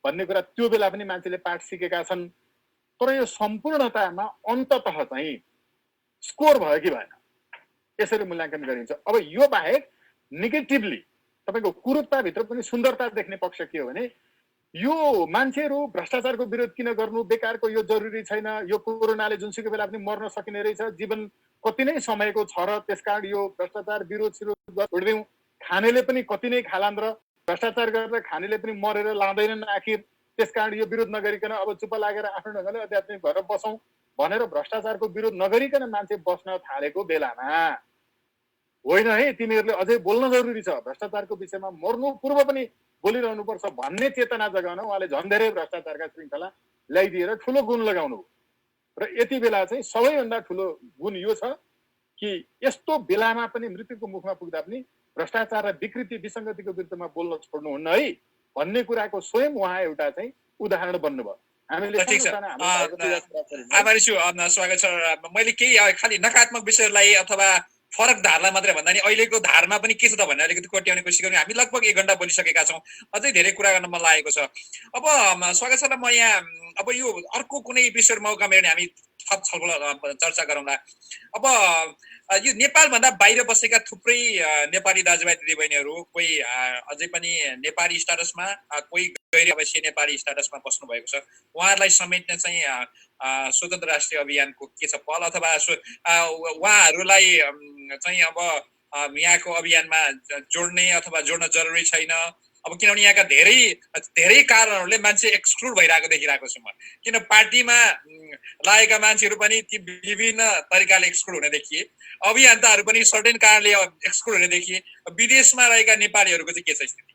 भन्ने कुरा त्यो बेला पनि मान्छेले पाठ सिकेका छन्। तर यो सम्पूर्णतामा अन्ततः चाहिँ स्कोर भयो कि भएन यसरी मूल्याङ्कन गरिन्छ। अब यो बाहेक नेगेटिभली तपाईँको कुरूपताभित्र पनि सुन्दरता देख्ने पक्ष के हो भने यो मान्छेहरू भ्रष्टाचारको विरोध किन गर्नु, बेकारको यो जरुरी छैन, यो कोरोनाले जुनसुकै बेला पनि मर्न सकिने रहेछ, जीवन कति नै समयको छ र त्यसकारण यो भ्रष्टाचार विरोध छोडिदिउँ, खानेले पनि कति नै खालान् र भ्रष्टाचार गरेर खानेले पनि मरेर लाँदैनन् आखिर, त्यसकारण यो विरोध नगरिकन अब चुप्प लागेर आफ्नो ढङ्गले आध्यात्मिक भएर बसौँ भनेर भ्रष्टाचारको विरोध नगरिकन मान्छे बस्न थालेको बेलामा होइन है तिमीहरूले अझै बोल्न जरुरी छ, भ्रष्टाचारको विषयमा मर्नु पूर्व पनि बोलिरहनुपर्छ भन्ने चेतना जगाउन उहाँले झन् धेरै भ्रष्टाचारका श्रृङ्खला ल्याइदिएर ठुलो गुण लगाउनु र यति बेला चाहिँ सबैभन्दा ठुलो गुण यो छ कि यस्तो बेलामा पनि मृत्युको मुखमा पुग्दा पनि भ्रष्टाचार र विकृति विसङ्गतिको विरुद्धमा बोल्न छोड्नुहुन्न है भन्ने कुराको स्वयं उहाँ एउटा चाहिँ उदाहरण बन्नुभयो। हामीले आभारी छु, स्वागत छ। मैले केही खालि नकारात्मक विषयहरूलाई अथवा फरक धारलाई मात्रै भन्दा नि अहिलेको धारमा पनि के छ त भन्ने अलिकति कोट्याउने कोसिस गर्ने। हामी लगभग 1 घण्टा बोलिसकेका छौँ, अझै धेरै कुरा गर्न मन लागेको छ। अब स्वागत छ, म यहाँ अब यो अर्को कुनै विषयमा मौका मिल्यो भने हामी थप छलफल चर्चा गरौँला। अब यो नेपालभन्दा बाहिर बसेका थुप्रै नेपाली दाजुभाइ दिदीबहिनीहरू कोही अझै पनि नेपाली स्ट्याटसमा, कोही गैर आवासीय नेपाली स्ट्याटसमा बस्नु भएको छ। उहाँहरूलाई समेट्ने चाहिँ स्वतन्त्र राष्ट्रिय अभियानको के छ पहल, अथवा उहाँहरूलाई चाहिँ अब यहाँको अभियानमा जोड्ने अथवा जोड्न जरुरी छैन? अब किनभने यहाँका धेरै कारणहरूले मान्छे एक्सक्लुड भइरहेको देखिरहेको छु म। किन पार्टीमा लागेका मान्छेहरू पनि ती विभिन्न तरिकाले एक्सक्लुड हुने देखिए, अभियन्ताहरू पनि सर्टेन कारणले एक्सक्लुड हुने देखिए। विदेशमा रहेका नेपालीहरूको चाहिँ के छ स्थिति?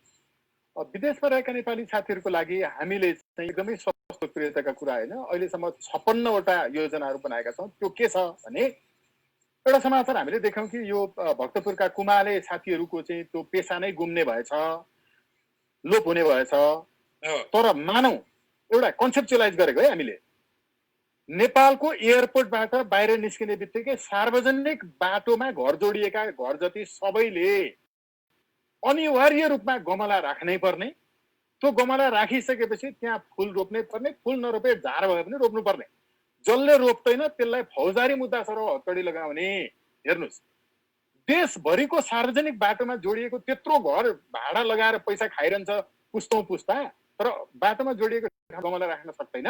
विदेशमा रहेका नेपाली साथीहरूको लागि हामीले चाहिँ एकदमै सशक्रियताका कुरा होइन, अहिलेसम्म 56वटा योजनाहरू बनाएका छौँ। त्यो के छ भने एउटा समाचार हामीले देख्यौँ कि यो भक्तपुरका कुमाले साथीहरूको चाहिँ त्यो पेसा नै गुम्ने भएछ, लोप हुने भएछ। तर मानौ एउटा कन्सेप्चुअलाइज गरेको है हामीले, नेपालको एयरपोर्टबाट बाहिर निस्किने बित्तिकै सार्वजनिक बाटोमा घर जोडिएका घर जति सबैले अनिवार्य रूपमा गमला राख्नै पर्ने, त्यो गमला राखिसकेपछि त्यहाँ फुल रोप्नै पर्ने, फुल नरोपे झार भए पनि रोप्नु पर्ने, जसले रोप्दैन त्यसलाई फौजदारी मुद्दा सरह हतकडी लगाउने। हेर्नुहोस्, देशभरिको सार्वजनिक बाटोमा जोडिएको त्यत्रो घर भाडा लगाएर पैसा खाइरहन्छ पुस्तौँ पुस्ता, तर बाटोमा जोडिएको गमला राख्न सक्दैन।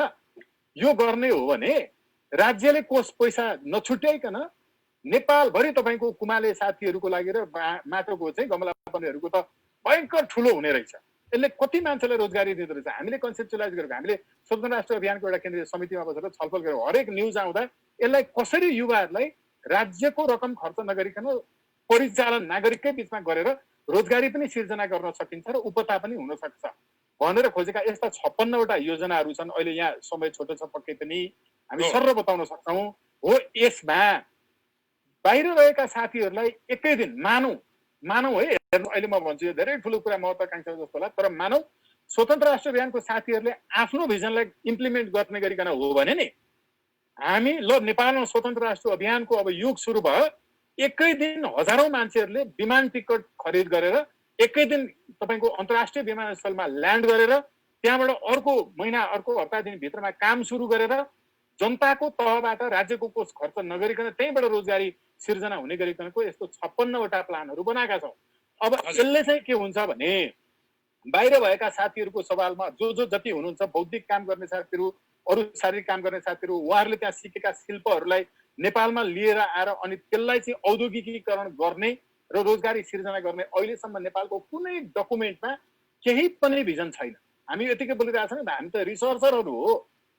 यो गर्ने हो भने राज्यले कोष पैसा नछुट्याइकन नेपालभरि तपाईँको कुमाले साथीहरूको लागि र माटोको चाहिँ गमला पर्नेहरूको त भयङ्कर ठुलो हुने रहेछ। यसले कति मान्छेलाई रोजगारी दिँदो रहेछ। हामीले कन्सेप्चुलाइज गरेको, हामीले स्वतन्त्र राष्ट्र अभियानको एउटा केन्द्रीय समितिमा बसेर छलफल गरेको, हरेक न्युज आउँदा यसलाई कसरी युवाहरूलाई राज्यको रकम खर्च नगरिकन परिचालन नागरिककै बिचमा गरेर रोजगारी पनि सिर्जना गर्न सकिन्छ र उपता पनि हुन सक्छ भनेर खोजेका यस्ता 56 वटा योजनाहरू छन्। अहिले यहाँ समय छोटो छ पक्कै पनि हामी सर्र बताउन सक्छौँ। हो, यसमा बाहिर रहेका साथीहरूलाई एकै दिन मानौ है, हेर्नु अहिले म भन्छु यो धेरै ठुलो कुरा महत्त्वाकांक्षा जस्तो होला, तर मानौ स्वतन्त्र राष्ट्र अभियानको साथीहरूले आफ्नो भिजनलाई इम्प्लिमेन्ट गर्ने गरिकन हो भने नि हामी ल नेपालमा स्वतन्त्र राष्ट्र अभियानको अब युग सुरु भयो। एकै दिन हजारौं मान्छेहरूले विमान टिकट खरिद गरेर एकै दिन तपाईको अन्तर्राष्ट्रिय विमानस्थलमा ल्यान्ड गरेर त्यहाँबाट अर्को महिना अर्को हप्ता दिन भित्रमा काम सुरु गरेर जनताको तहबाट राज्यको कोष खर्च नगरिकन त्यहीबाट रोजगारी सिर्जना हुने गरिकनको यस्तो 56 वटा प्लानहरू बनाएका छौँ। अब यसले चाहिँ के हुन्छ भने बाहिर भएका साथीहरूको सवालमा जो जति हुनुहुन्छ बौद्धिक काम गर्ने साथीहरू, अरू शारीरिक काम गर्ने साथीहरू, उहाँहरूले त्यहाँ सिकेका शिल्पहरूलाई नेपालमा लिएर आएर अनि त्यसलाई चाहिँ औद्योगिकीकरण गर्ने र रोजगारी सिर्जना गर्ने अहिलेसम्म नेपालको कुनै डकुमेन्टमा केही पनि भिजन छैन। हामी यतिकै बोलिरहेको छौँ नि, हामी त रिसर्चरहरू हो,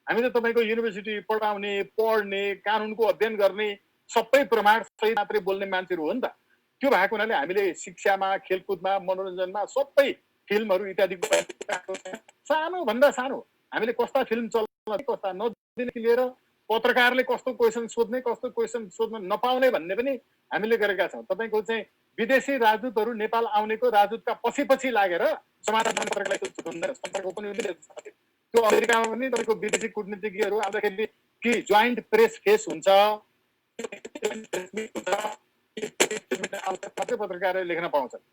हामी त तपाईँको युनिभर्सिटी पढाउने, पढ्ने, कानुनको अध्ययन गर्ने, सबै प्रमाण सहित मात्रै बोल्ने मान्छेहरू हो नि त। त्यो भएको हुनाले हामीले शिक्षामा, खेलकुदमा, मनोरञ्जनमा सबै फिल्महरू इत्यादि सानो भन्दा सानो हामीले कस्ता फिल्म चल्न कस्ता नदिने लिएर पत्रकारले कस्तो क्वेसन सोध्ने, कस्तो क्वेसन सोध्न नपाउने भन्ने पनि हामीले गरेका छौँ। तपाईँको चाहिँ विदेशी राजदूतहरू नेपाल आउनेको राजदूतका पछि लागेर समाचार पत्रकारलाई सम्पर्क पनि त्यो अमेरिकामा पनि तपाईँको विदेशी कूटनीतिज्ञहरू आउँदाखेरि कि जोइन्ट प्रेस फेस हुन्छ, पत्रकारले लेख्न पाउँछन्।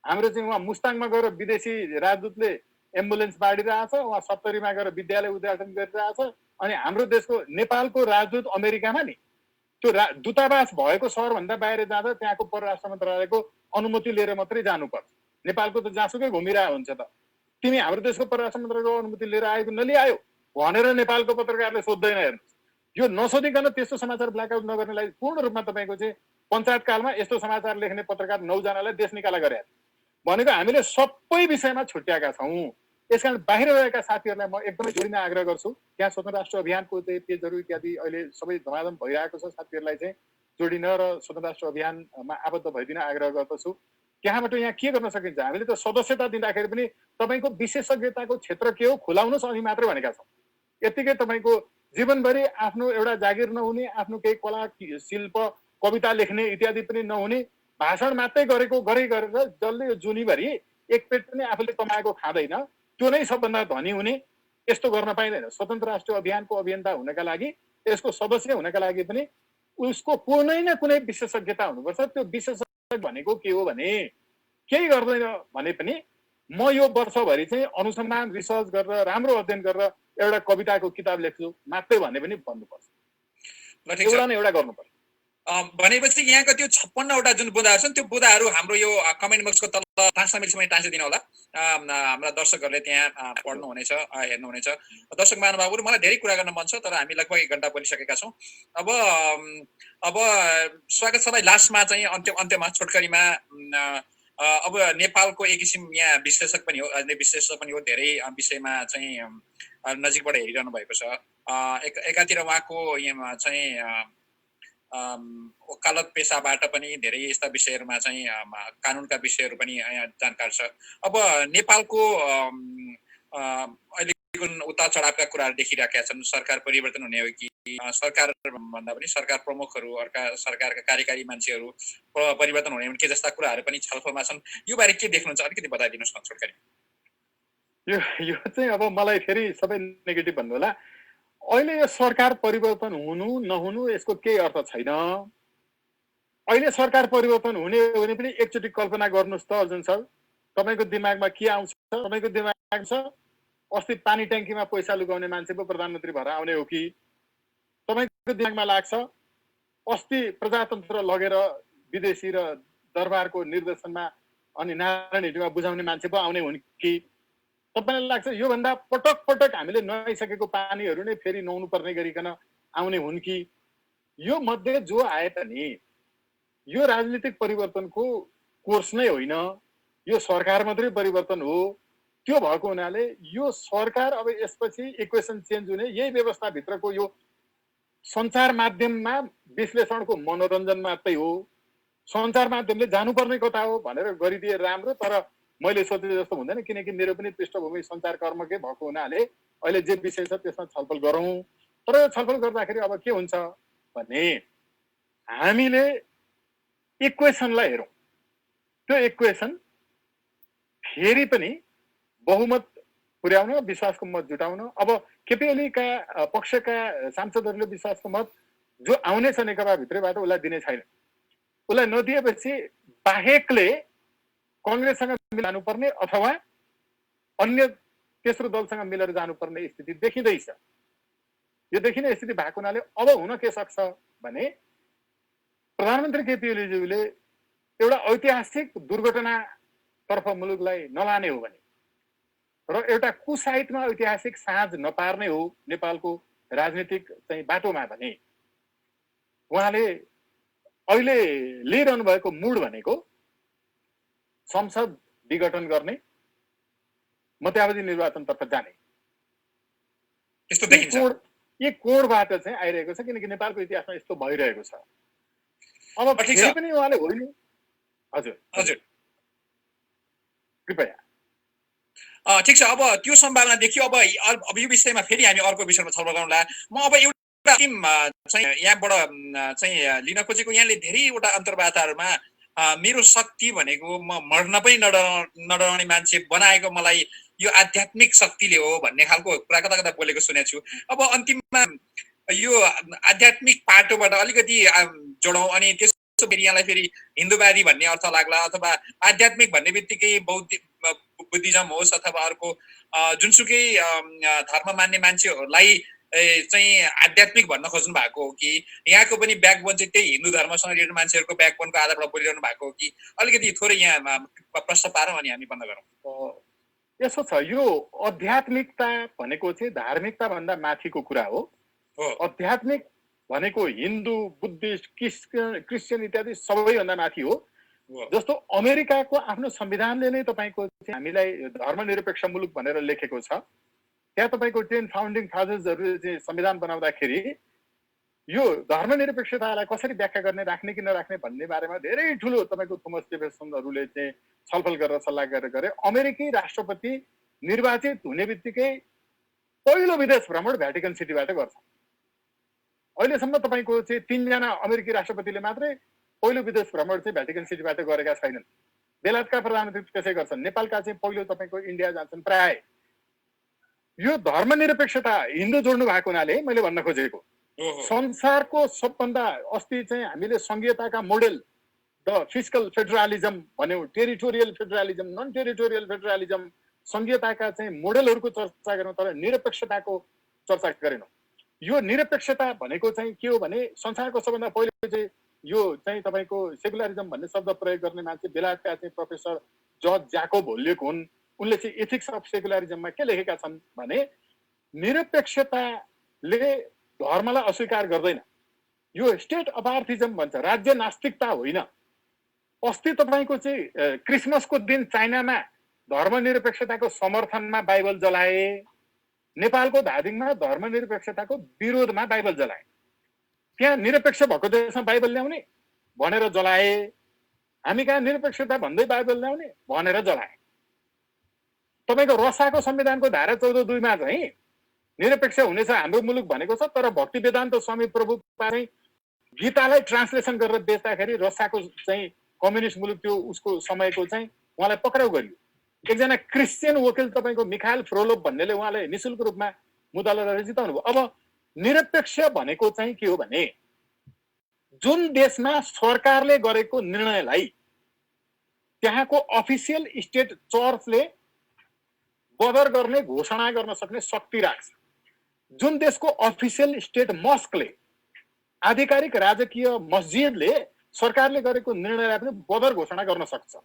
हाम्रो चाहिँ उहाँ मुस्ताङमा गएर विदेशी राजदूतले एम्बुलेन्स बाँडिरहेछ, उहाँ 70मा गएर विद्यालय उद्घाटन गरिरहेछ, अनि हाम्रो देशको नेपालको राजदूत अमेरिकामा नि त्यो दूतावास भएको सहरभन्दा बाहिर जाँदा त्यहाँको परराष्ट्र मन्त्रालयको अनुमति लिएर मात्रै जानुपर्छ। नेपालको त जहाँसुकै घुमिरहेको हुन्छ त, तिमी हाम्रो देशको परराष्ट्र मन्त्रालयको अनुमति लिएर आएको नलिआयो भनेर नेपालको पत्रकारले सोध्दैन। हेर्नुहोस्, यो नसोधिकन त्यस्तो समाचार ब्ल्याकआउट नगर्नेलाई पूर्ण रूपमा तपाईँको चाहिँ पञ्चायत कालमा यस्तो समाचार लेख्ने पत्रकार 9 जनालाई देश निकाला गरे भनेको हामीले सबै विषयमा छुट्याएका छौँ। यसकारण बाहिर रहेका साथीहरूलाई म एकदमै जोडिन आग्रह गर्छु। त्यहाँ स्वतन्त्र राष्ट्र अभियानको चाहिँ पेजहरू इत्यादि अहिले सबै धमाधम भइरहेको छ, साथीहरूलाई चाहिँ जोडिन र स्वतन्त्र राष्ट्र अभियानमा आबद्ध भइदिन आग्रह गर्दछु। त्यहाँबाट यहाँ के गर्न सकिन्छ, हामीले त सदस्यता दिँदाखेरि पनि तपाईँको विशेषज्ञताको क्षेत्र के हो खुलाउनुहोस् अनि मात्रै भनेका छौँ। यत्तिकै तपाईँको जीवनभरि आफ्नो एउटा जागिर नहुने, आफ्नो केही कला शिल्प कविता लेख्ने इत्यादि पनि नहुने, भाषण मात्रै गरेर जसले यो जुनीभरि एक पेट पनि आफूले कमाएको खाँदैन, त्यो नै सबभन्दा धनी हुने, यस्तो गर्न पाइँदैन। स्वतन्त्र राष्ट्र अभियानको अभियन्ता हुनका लागि, यसको सदस्य हुनका लागि पनि उसको कुनै न कुनै विशेषज्ञता हुनुपर्छ। त्यो विशेषज्ञ भनेको के हो भने केही गर्दैन भने पनि म यो वर्षभरि चाहिँ अनुसन्धान रिसर्च गरेर राम्रो अध्ययन गरेर एउटा कविताको किताब लेख्छु मात्रै भने पनि भन्नुपर्छ, एउटा न एउटा गर्नुपर्छ। भनेपछि यहाँको त्यो 56 वटा जुन बुदाहरू छन् त्यो बुदाहरू हाम्रो यो कमेन्ट बक्सको तल ट्रान्सफर्मेसनमा टाँसिदिनु होला। हाम्रा दर्शकहरूले त्यहाँ पढ्नुहुनेछ, हेर्नुहुनेछ। दर्शक महानुभावहरू, मलाई धेरै कुरा गर्न मन छ तर हामी लगभग 1 घण्टा बोलिसकेका छौँ। अब स्वागत छ भाइ। लास्टमा चाहिँ अन्त्यमा छोटकरीमा अब नेपालको एक किसिम यहाँ विश्लेषक पनि हो, धेरै विषयमा चाहिँ नजिकबाट हेरिरहनु भएको छ। एकातिर उहाँको यहाँ चाहिँ वकालत पेसाबाट पनि धेरै यस्ता विषयहरूमा चाहिँ कानुनका विषयहरू पनि यहाँ जानकार छ। अब नेपालको अहिले उतार चढावका कुराहरू देखिरहेका छन्। सरकार परिवर्तन हुने हो कि सरकार भन्दा पनि सरकार प्रमुखहरू, अर्का सरकारका कार्यकारी मान्छेहरू परिवर्तन हुने के जस्ता कुराहरू पनि छलफलमा छन्। यो बारे के देख्नुहुन्छ, अलिकति बताइदिनुहोस् न छोटकरी। यो चाहिँ अब मलाई फेरि सबै नेगेटिभ भन्नु होला। अहिले यो सरकार परिवर्तन हुनु नहुनु यसको केही अर्थ छैन। अहिले सरकार परिवर्तन हुने हो भने पनि एकचोटि कल्पना गर्नुहोस् त अर्जुन सर, तपाईँको दिमागमा के आउँछ? तपाईँको दिमाग छ अस्ति पानी ट्याङ्कीमा पैसा लुगाउने मान्छे पो प्रधानमन्त्री भएर आउने हो कि? तपाईँको दिमागमा लाग्छ अस्ति प्रजातन्त्र लगेर विदेशी र दरबारको निर्देशनमा अनि नारायण हिटीमा बुझाउने मान्छे पो आउने हुन् कि? तपाईँलाई लाग्छ योभन्दा पटक हामीले नुहाइसकेको पानीहरू नै फेरि नुहाउनु पर्ने गरिकन आउने हुन् कि? यो मध्ये जो आए पनि यो राजनीतिक परिवर्तनको कोर्स नै होइन, यो सरकार मात्रै परिवर्तन हो। त्यो भएको हुनाले यो सरकार अब यसपछि इक्वेसन चेन्ज हुने यही व्यवस्थाभित्रको यो सञ्चार माध्यममा विश्लेषणको मनोरञ्जन मात्रै हो। सञ्चार माध्यमले जानुपर्ने कता हो भनेर गरिदिए राम्रो, तर मैले सोचे जस्तो हुँदैन, किनकि मेरो पनि पृष्ठभूमि सञ्चार कर्मकै भएको हुनाले अहिले जे विषय छ त्यसमा छलफल गरौँ। तर छलफल गर्दाखेरि अब के हुन्छ भने हामीले इक्वेसनलाई हेरौँ। त्यो इक्वेसन फेरि पनि बहुमत पुर्याउन, विश्वासको मत जुटाउन। अब केपी ओलीका पक्षका सांसदहरूले विश्वासको मत जो आउनेछ नेकपा भित्रैबाट उसलाई दिने छैन। उसलाई नदिएपछि बाहेकले कङ्ग्रेससँग जानुपर्ने अथवा अन्य तेस्रो दलसँग मिलेर जानुपर्ने स्थिति देखिँदैछ। यो देखिने स्थिति भएको हुनाले अब हुन के सक्छ भने प्रधानमन्त्री केपी ओलीज्यूले एउटा ऐतिहासिक दुर्घटनातर्फ मुलुकलाई नलाने हो भने र एउटा कुसाइटमा ऐतिहासिक साँझ नपार्ने हो नेपालको राजनीतिक चाहिँ बाटोमा भने उहाँले अहिले लिइरहनु भएको मुड भनेको संसद विघटन गर्ने, मध्यावधि निर्वाचनतर्फ जाने, यस्तो देखिन्छ। यो कोणबाट चाहिँ आइरहेको छ, किनकि नेपालको इतिहासमा यस्तो भइरहेको छ। अब फेरि पनि उहाँले होइन। हजुर हजुर कृपया। ठिक छ, अब त्यो सम्भावना देखियो। अब यो विषयमा फेरि हामी अर्को विषयमा छलफल गरौँला। म अब एउटा टिम चाहिँ यहाँबाट चाहिँ लिन खोजेको, यहाँले धेरैवटा अन्तर्वार्ताहरूमा मेरो शक्ति भनेको म मर्न पनि नडराउने मान्छे बनाएको मलाई यो आध्यात्मिक शक्तिले हो भन्ने खालको कुरा कता कता बोलेको सुनेको छु। अब अन्तिममा यो आध्यात्मिक पाटोबाट अलिकति जोडौँ अनि त्यसो फेरि यहाँलाई फेरि हिन्दूवादी भन्ने अर्थ लाग्ला, अथवा आध्यात्मिक भन्ने बित्तिकै बुद्धिज्म होस् अथवा अर्को जुनसुकै धर्म मान्ने मान्छेहरूलाई चाहिँ आध्यात्मिक भन्न खोज्नु भएको हो कि यहाँको पनि ब्याकबोन चाहिँ त्यही हिन्दू धर्मसँग रिलेटेड मान्छेहरूको ब्याकबोनको आधारमा बोलिरहनु भएको हो कि अलिकति थोरै यहाँ प्रश्न पारौँ अनि हामी बन्द गरौँ। यसो छ, यो आध्यात्मिकता भनेको चाहिँ धार्मिकता भन्दा माथिको कुरा हो। आध्यात्मिक भनेको हिन्दू, बुद्धिस्ट, क्रिस्चियन इत्यादि सबैभन्दा माथि हो। जस्तो अमेरिकाको आफ्नो संविधानले नै तपाईँको हामीलाई धर्मनिरपेक्ष मुलुक भनेर लेखेको छ। त्यहाँ तपाईँको 10 फाउन्डिङ फादर्सहरूले चाहिँ संविधान बनाउँदाखेरि यो धर्मनिरपेक्षतालाई कसरी व्याख्या गर्ने, राख्ने कि नराख्ने भन्ने बारेमा धेरै ठुलो तपाईँको थोमस जेफरसनहरूले चाहिँ छलफल गरेर सल्लाह गरेर गरे। अमेरिकी राष्ट्रपति निर्वाचित हुने बित्तिकै पहिलो विदेश भ्रमण भ्याटिकन सिटीबाट गर्छ। अहिलेसम्म तपाईँको चाहिँ 3 जना अमेरिकी राष्ट्रपतिले मात्रै पहिलो विदेश भ्रमण चाहिँ भ्याटिकन सिटीबाट गरेका छैनन्। बेलायतका प्रधानमन्त्री त्यसै गर्छन्, नेपालका चाहिँ पहिलो तपाईँको इन्डिया जान्छन् प्राय। यो धर्मनिरपेक्षता हिन्दू जोड्नु भएको हुनाले मैले भन्न खोजेको संसारको सबभन्दा अस्ति चाहिँ हामीले संघीयताका मोडेल द फिस्कल फेडरलिजम भन्यौँ, territorial federalism, non territorial federalism, संघीयताका चाहिँ मोडेलहरूको चर्चा गरौँ, तर निरपेक्षताको चर्चा गरेनौँ। यो निरपेक्षता भनेको चाहिँ के हो भने संसारको सबभन्दा पहिले चाहिँ यो चाहिँ तपाईँको सेकुलरिजम भन्ने शब्द प्रयोग गर्ने मान्छे बेलायतका चाहिँ प्रोफेसर जर्ज ज्याकोब होलिएको हुन्। उनले चाहिँ एथिक्स अफ सेकुलरिजममा के लेखेका छन् भने निरपेक्षताले धर्मलाई अस्वीकार गर्दैन। यो स्टेट अपार्थिजम भन्छ, राज्य नास्तिकता होइन। अस्ति तपाईँको चाहिँ क्रिसमसको दिन चाइनामा धर्मनिरपेक्षताको समर्थनमा बाइबल जलाए, नेपालको धादिङमा धर्मनिरपेक्षताको विरोधमा बाइबल जलाए। त्यहाँ निरपेक्ष भएको देशमा बाइबल ल्याउने भनेर जलाए, हामी कहाँ निरपेक्षता भन्दै बाइबल ल्याउने भनेर जलाए। तपाईँको रसाको संविधानको धारा 14(2) चाहिँ निरपेक्ष हुनेछ हाम्रो मुलुक भनेको छ, तर भक्ति वेदान्त स्वामी प्रभुपा चाहिँ गीतालाई ट्रान्सलेसन गरेर बेच्दाखेरि रसाको चाहिँ कम्युनिस्ट मुलुक त्यो उसको समयको चाहिँ उहाँलाई पक्राउ गरियो। एकजना क्रिस्चियन वकिल तपाईँको मिखाइल फ्रोलोभ भन्नेले उहाँलाई निशुल्क रूपमा मुद्दा लडेर जिताउनु भयो। अब निरपेक्ष भनेको चाहिँ के हो भने जुन देशमा सरकारले गरेको निर्णयलाई त्यहाँको अफिसियल स्टेट चर्चले बदर गर्ने, घोषणा गर्न सक्ने शक्ति राख्छ। जुन देशको अफिसियल स्टेट मस्कले, आधिकारिक राजकीय मस्जिदले सरकारले गरेको निर्णयलाई पनि बदर घोषणा गर्न सक्छ।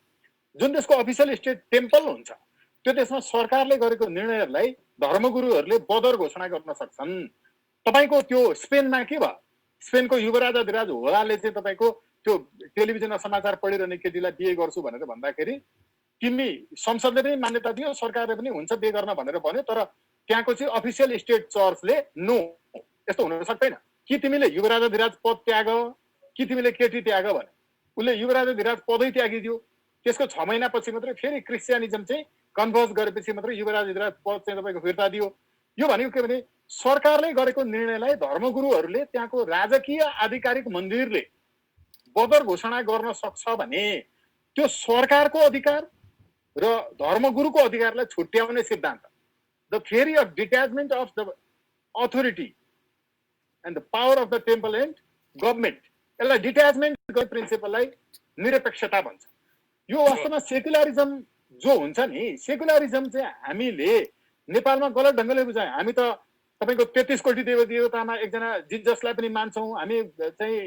जुन देशको अफिसियल स्टेट टेम्पल हुन्छ त्यो देशमा सरकारले गरेको निर्णयहरूलाई धर्मगुरुहरूले बदर घोषणा गर्न सक्छन्। तपाईँको त्यो स्पेनमा के भयो, स्पेनको युवराज अधिराज होलाले चाहिँ तपाईँको त्यो टेलिभिजनमा समाचार पढिरहने केटीलाई बिहे गर्छु भनेर भन्दाखेरि तिमी संसदले पनि मान्यता दियो, सरकारले पनि हुन्छ बे गर्न भनेर भन्यो, तर त्यहाँको चाहिँ अफिसियल स्टेट चर्चले नो, यस्तो हुन सक्दैन। कि तिमीले युवराजाधिराज पद त्याग, कि तिमीले केटी त्याग भने। उसले युवराजाधिराज पदै त्यागिदियो। त्यसको 6 महिनापछि मात्रै फेरि क्रिस्चियनिजम चाहिँ कन्भर्स गरेपछि मात्रै युवराजाधिराज पद चाहिँ तपाईँको फिर्ता दियो। यो भनेको के भने सरकारले गरेको निर्णयलाई धर्मगुरुहरूले, त्यहाँको राजकीय आधिकारिक मन्दिरले बदर घोषणा गर्न सक्छ भने त्यो सरकारको अधिकार र धर्मगुरुको अधिकारलाई छुट्याउने सिद्धान्त, the theory of detachment of the authority and the power of the temple and government, यसलाई डिट्याचमेन्ट गर्ने प्रिन्सिपललाई निरपेक्षता भन्छ। यो वास्तवमा सेकुलरिजम जो हुन्छ नि, सेकुलरिजम चाहिँ हामीले नेपालमा गलत ढङ्गले बुझायौँ। हामी त तपाईँको 33 कोटी देवतामा एकजना जिजसलाई पनि मान्छौँ, हामी चाहिँ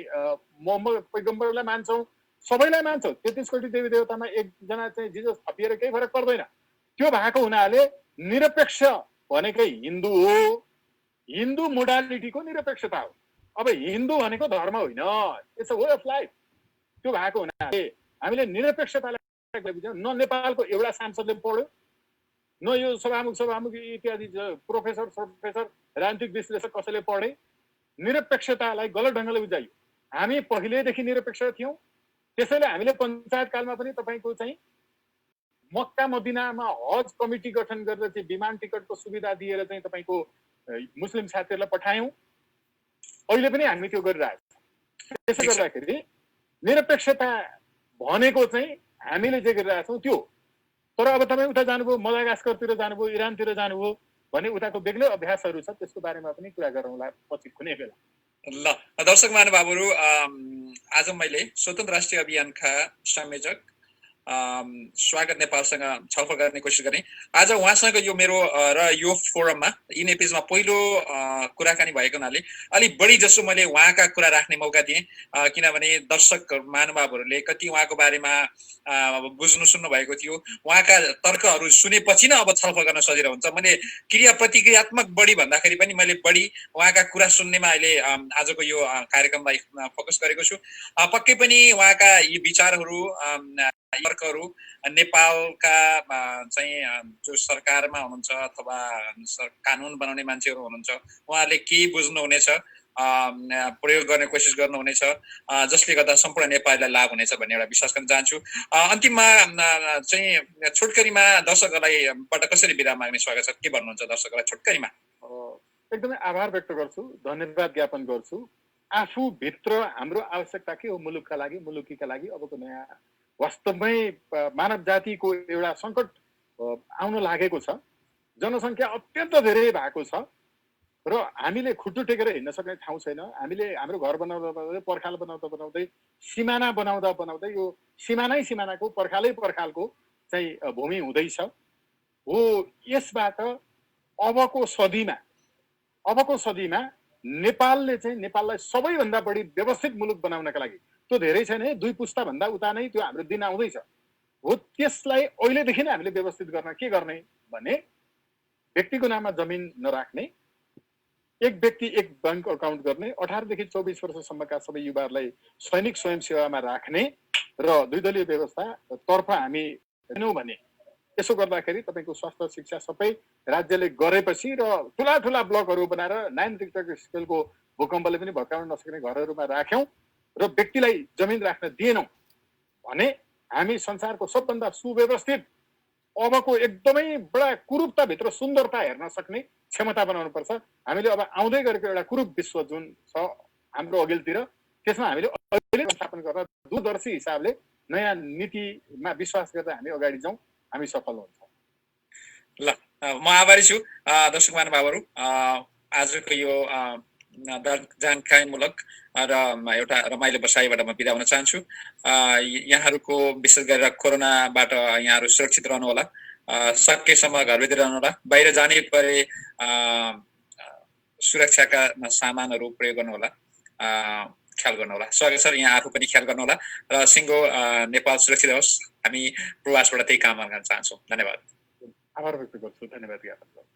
मोहम्मद पैगम्बरलाई मान्छौँ, सबैलाई मान्छौँ। 33 कोटी देवतामा एकजना चाहिँ जिजस थपिएर केही फरक पर्दैन। त्यो भएको हुनाले निरपेक्ष भनेकै हिन्दू हो, हिन्दू मोडालिटीको निरपेक्षता हो। अब हिन्दू भनेको धर्म होइन, it's a way of life. त्यो भएको हुनाले हामीले निरपेक्षतालाई बुझ्यौँ। न नेपालको एउटा सांसदले पढ्यो, न यो सभामुख इत्यादि प्रोफेसर राजनीतिक विश्लेषक कसैले पढे। निरपेक्षतालाई गलत ढङ्गले बुझाइयो। हामी पहिलेदेखि निरपेक्ष थियौँ, त्यसैले हामीले पञ्चायत कालमा पनि तपाईँको चाहिँ मक्का मदिनामा हज कमिटी गठन गरेर चाहिँ विमान टिकटको सुविधा दिएर चाहिँ तपाईँको मुस्लिम साथीहरूलाई पठायौँ। अहिले पनि हामी त्यो गरिरहेको छौँ। त्यसो गर्दाखेरि निरपेक्षता भनेको चाहिँ हामीले जे गरिरहेका छौँ त्यो। तर अब तपाईँ उता जानुभयो, मदागास्करतिर जानुभयो, इरानतिर जानुभयो भने उताको बेग्लै अभ्यासहरू छ, त्यसको बारेमा पनि कुरा गरौँला पछि कुनै बेला। ल दर्शक महानुभावहरू, आज मैले स्वतन्त्र राष्ट्रिय अभियानका संयोजक स्वागत नेपालसँग छलफल गर्ने कोसिस गरेँ। आज उहाँसँग यो मेरो र यो फोरममा यिनै पेजमा पहिलो कुराकानी भएको हुनाले अलिक बढी जसो मैले उहाँका कुरा राख्ने मौका दिएँ, किनभने दर्शक महानुभावहरूले कति उहाँको बारेमा बुझ्नु सुन्नु भएको थियो। उहाँका तर्कहरू सुनेपछि नै अब छलफल गर्न सजिलो हुन्छ। मैले क्रिया प्रतिक्रियात्मक बढी भन्दाखेरि पनि मैले बढी उहाँका कुरा सुन्नेमा अहिले आजको यो कार्यक्रमलाई फोकस गरेको छु। पक्कै पनि उहाँका यी विचारहरू, तर्कहरू नेपालका चाहिँ जो सरकारमा हुनुहुन्छ अथवा कानुन बनाउने मान्छेहरू हुनुहुन्छ, उहाँहरूले केही बुझ्नुहुनेछ, प्रयोग गर्ने कोसिस गर्नुहुनेछ, जसले गर्दा सम्पूर्ण नेपालीलाई लाभ हुनेछ भन्ने एउटा विश्वास गर्न चाहन्छु। अन्तिममा चाहिँ छोटकरीमा दर्शकहरूलाई कसरी बिदा माग्ने स्वागत छ, के भन्नुहुन्छ दर्शकहरूलाई छोटकरीमा? एकदमै आभार व्यक्त गर्छु, धन्यवाद ज्ञापन गर्छु। आफूभित्र हाम्रो आवश्यकता के हो मुलुकका लागि, मुलुकीका लागि? अबको नयाँ वास्तवमै मानव जातिको एउटा सङ्कट आउन लागेको छ। जनसङ्ख्या अत्यन्त धेरै भएको छ र हामीले खुट्टु टेकेर हिँड्न सक्ने ठाउँ छैन। हामीले हाम्रो घर बनाउँदै पर्खाल बनाउँदै सिमाना बनाउँदै यो सिमानाको पर्खालको चाहिँ भूमि हुँदैछ हो। यसबाट अबको सदीमा नेपालले चाहिँ नेपाललाई सबैभन्दा बढी व्यवस्थित मुलुक बनाउनका लागि, त्यो धेरै छैन, 2 पुस्ता भन्दा उता नै त्यो हाम्रो दिन आउँदैछ हो। त्यसलाई अहिलेदेखि नै हामीले व्यवस्थित गर्न के गर्ने भने व्यक्तिको नाममा जमिन नराख्ने, एक व्यक्ति एक बैंक अकाउन्ट गर्ने, 18 देखि 24 वर्षसम्मका सबै युवाहरूलाई सैनिक स्वयंसेवामा राख्ने र द्विदलीय व्यवस्था तर्फ हामी हेर्यौँ भने यसो गर्दाखेरि तपाईँको स्वास्थ्य शिक्षा सबै राज्यले गरेपछि र ठुला ब्लकहरू बनाएर 9 रिक्टर स्केलको भूकम्पले पनि भत्काउन नसक्ने घरहरूमा राख्यौँ र व्यक्तिलाई जमिन राख्न दिएनौँ भने हामी संसारको सबभन्दा सुव्यवस्थित, अबको एकदमै बडा कुरूपताभित्र सुन्दरता हेर्न सक्ने क्षमता बनाउनुपर्छ। हामीले अब आउँदै गरेको एउटा कुरूप विश्व जुन छ हाम्रो अघिल्तिर, त्यसमा हामीले अहिले स्थापन गर्न दूरदर्शी हिसाबले नयाँ नीतिमा विश्वास गरेर हामी अगाडि जाउँ, हामी सफल हुन्छौँ। ल म आभारी छु दर्शक महानुभावहरू। आजको यो जानकारीमूलक र एउटा रमाइलो बसाइबाट म बिदा हुन चाहन्छु। यहाँहरूको विशेष गरेर कोरोनाबाट यहाँहरू सुरक्षित रहनुहोला, सकेसम्म घरभित्र रहनुहोला, बाहिर जाने परे सुरक्षाका सामानहरू प्रयोग गर्नुहोला, ख्याल गर्नुहोला। स्वागत छ, यहाँ आफू पनि ख्याल गर्नुहोला र सिङ्गो नेपाल सुरक्षित होस्। हामी प्रवासबाट त्यही काम गर्न चाहन्छौँ। धन्यवाद। आभार व्यक्त गर्छु, धन्यवाद ज्ञापन गर्छु।